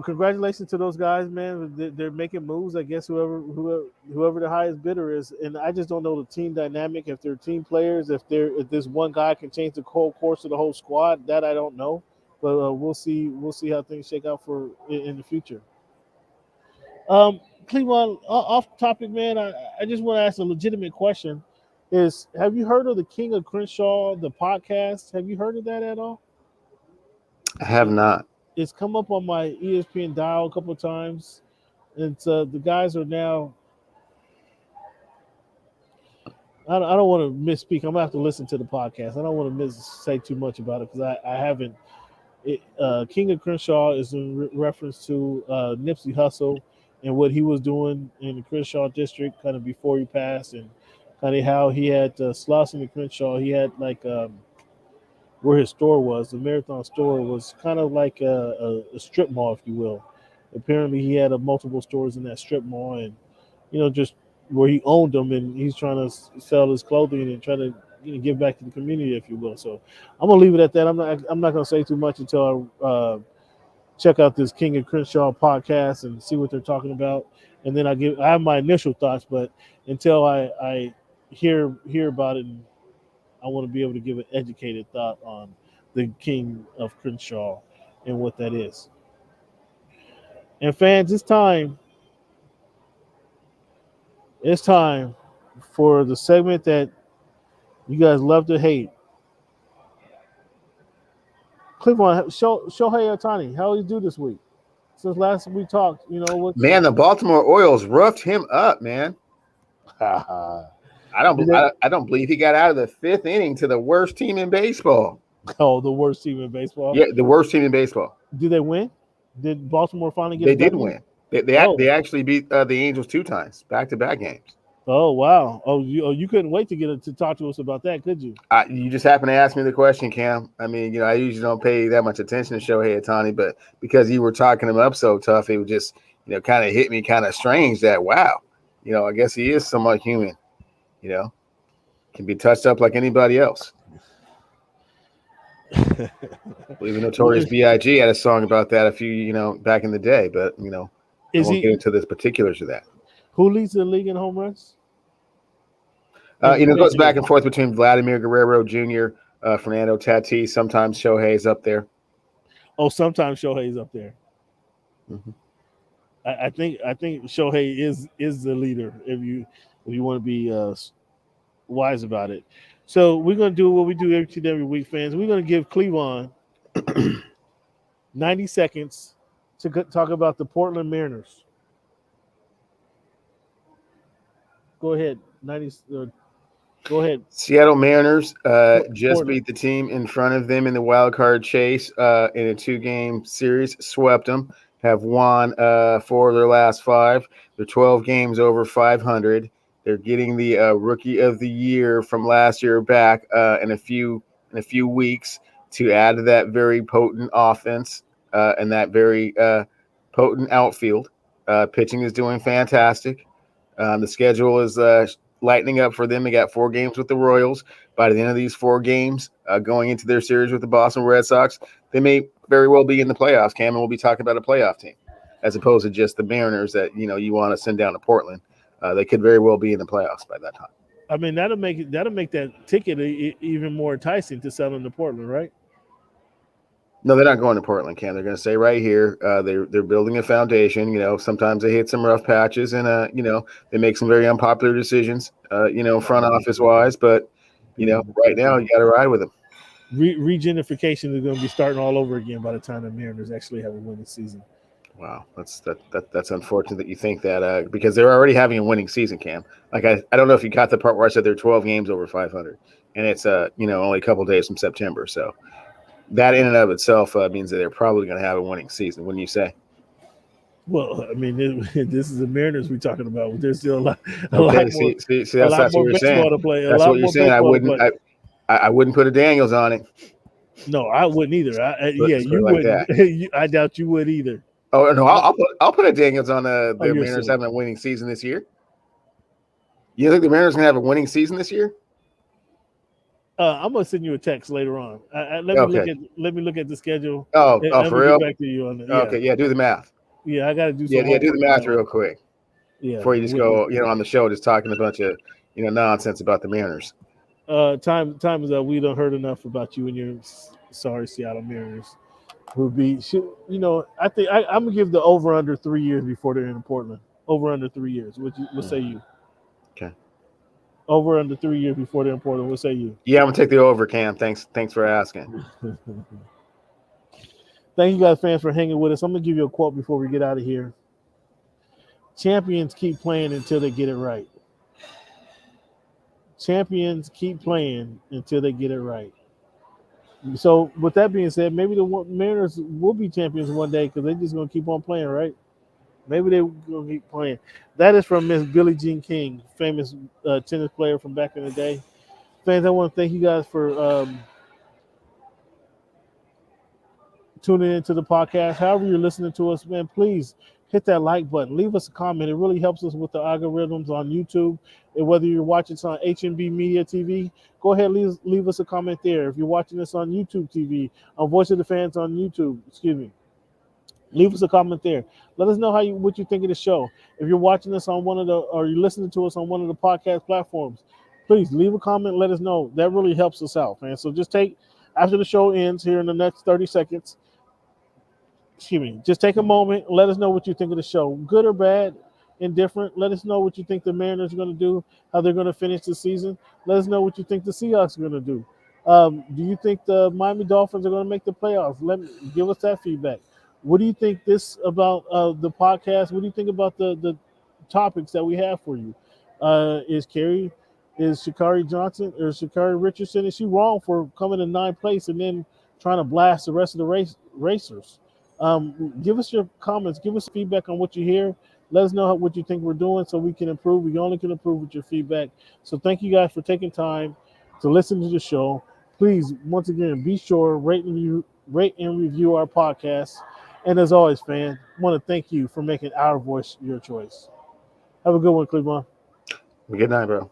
Congratulations to those guys, man. They're making moves. I guess whoever the highest bidder is, and I just don't know the team dynamic. If they're team players, if this one guy can change the whole course of the whole squad, that I don't know. But we'll see. We'll see how things shake out for in the future. Cleveland, off topic, man. I just want to ask a legitimate question. Have you heard of the King of Crenshaw, the podcast? Have you heard of that at all? I have not. It's come up on my ESPN dial a couple of times. And the guys are now. I don't want to misspeak. I'm gonna have to listen to the podcast. I don't want to say too much about it because I haven't. King of Crenshaw is in reference to Nipsey Hussle and what he was doing in the Crenshaw district, kind of before he passed, and kind of how he had Slauson and Crenshaw. He had where his store was. The Marathon store was kind of like a strip mall, if you will. Apparently, he had multiple stores in that strip mall, and just where he owned them, and he's trying to sell his clothing and trying to give back to the community, if you will. So I'm gonna leave it at that. I'm not gonna say too much until I check out this King of Crenshaw podcast and see what they're talking about, and then I have my initial thoughts, but until I hear about it. I want to be able to give an educated thought on the King of Crenshaw and what that is. And fans, it's time. It's time for the segment that you guys love to hate. Cleveland, Shohei Ohtani, how did he do this week? Since last we talked, Man, the Baltimore Orioles roughed him up, man. I don't believe he got out of the fifth inning to the worst team in baseball. Oh, the worst team in baseball. Yeah, the worst team in baseball. Did they win? Did Baltimore finally get? They did win. They actually beat the Angels 2 times, back-to-back games. Oh wow! You couldn't wait to talk to us about that, could you? You just happened to ask me the question, Cam. I mean, I usually don't pay that much attention to Shohei Ohtani, but because you were talking him up so tough, it would just kind of hit me kind of strange that wow, I guess he is somewhat human. Can be touched up like anybody else. I believe Notorious B.I.G. had a song about that a few, back in the day, but I won't get into the particulars of that. Who leads the league in home runs? It goes back and forth between Vladimir Guerrero Jr., Fernando Tatis. Sometimes Shohei's up there. Oh, sometimes Shohei's up there. Mm-hmm. I think Shohei is the leader if you want to be wise about it. So we're gonna do what we do every week, fans. We're gonna give Cleveland 90 seconds to talk about the Portland Mariners. Go ahead, 90. Go ahead. Seattle Mariners just beat the team in front of them in the wild card chase in a 2-game series. Swept them. Have won 4 of their last 5. They're 12 games over 500. They're getting the Rookie of the Year from last year back in a few weeks to add to that very potent offense and that very potent outfield. Pitching is doing fantastic. The schedule is lightening up for them. They got 4 games with the Royals. By the end of these 4 games, going into their series with the Boston Red Sox, they may very well be in the playoffs. Cam, and we'll be talking about a playoff team as opposed to just the Mariners that you want to send down to Portland. They could very well be in the playoffs by that time. I mean, that'll make that ticket even more enticing to sell into Portland, right? No, they're not going to Portland, Cam. They're going to stay right here. They're building a foundation. Sometimes they hit some rough patches, and they make some very unpopular decisions. Front office wise, but right now you got to ride with them. Regenification is going to be starting all over again by the time the Mariners actually have a winning season. Wow, that's unfortunate that you think that because they're already having a winning season, Cam. Like I don't know if you caught the part where I said they're 12 games over 500, and it's only a couple of days from September, so. That in and of itself means that they're probably going to have a winning season, wouldn't you say? Well, I mean, this is the Mariners we're talking about. There's still a lot more baseball to play. That's what you're saying. I wouldn't put a Daniels on it. No, I wouldn't either. You wouldn't. I doubt you would either. Oh no, I'll put a Daniels on the Mariners having a winning season this year. You think the Mariners are going to have a winning season this year? I'm gonna send you a text later on. Let me look at the schedule. For real? Get back to you on it. Yeah. Okay, yeah, do the math. Yeah, I got to do. Do the math real quick. Yeah, before you just go, on the show, just talking a bunch of, nonsense about the Mariners. Time is up. We done heard enough about you and your sorry Seattle Mariners. I think I'm gonna give the over under 3 years before they're in Portland. Over under 3 years. What say you? Okay. Over under 3 years before they're in Portland. What say you? Yeah, I'm gonna take the over, Cam. Thanks for asking. Thank you guys, fans, for hanging with us. I'm gonna give you a quote before we get out of here. Champions keep playing until they get it right. Champions keep playing until they get it right. So, with that being said, maybe the Mariners will be champions one day because they're just gonna keep on playing, right? Maybe they're going to keep playing. That is from Miss Billie Jean King, famous tennis player from back in the day. Fans, I want to thank you guys for tuning into the podcast. However you're listening to us, man, please hit that like button. Leave us a comment. It really helps us with the algorithms on YouTube. And whether you're watching us on HMB Media TV, go ahead and leave us a comment there. If you're watching us on YouTube TV, on Voice of the Fans on YouTube, leave us a comment there. Let us know what you think of the show. If you're watching us on or you're listening to us on one of the podcast platforms, please leave a comment. Let us know. That really helps us out, man. So just after the show ends here in the next 30 seconds, just take a moment. Let us know what you think of the show. Good or bad, indifferent. Let us know what you think the Mariners are going to do, how they're going to finish the season. Let us know what you think the Seahawks are going to do. Do you think the Miami Dolphins are going to make the playoffs? Give us that feedback. What do you think about the podcast? What do you think about the topics that we have for you? Is Sha'Carri Johnson or Sha'Carri Richardson, is she wrong for coming in 9th place and then trying to blast the rest of the racers? Give us your comments. Give us feedback on what you hear. Let us know what you think we're doing so we can improve. We only can improve with your feedback. So thank you guys for taking time to listen to the show. Please, once again, be sure rate and review our podcast. And as always, fans, I want to thank you for making our voice your choice. Have a good one, Cleveland. Good night, bro.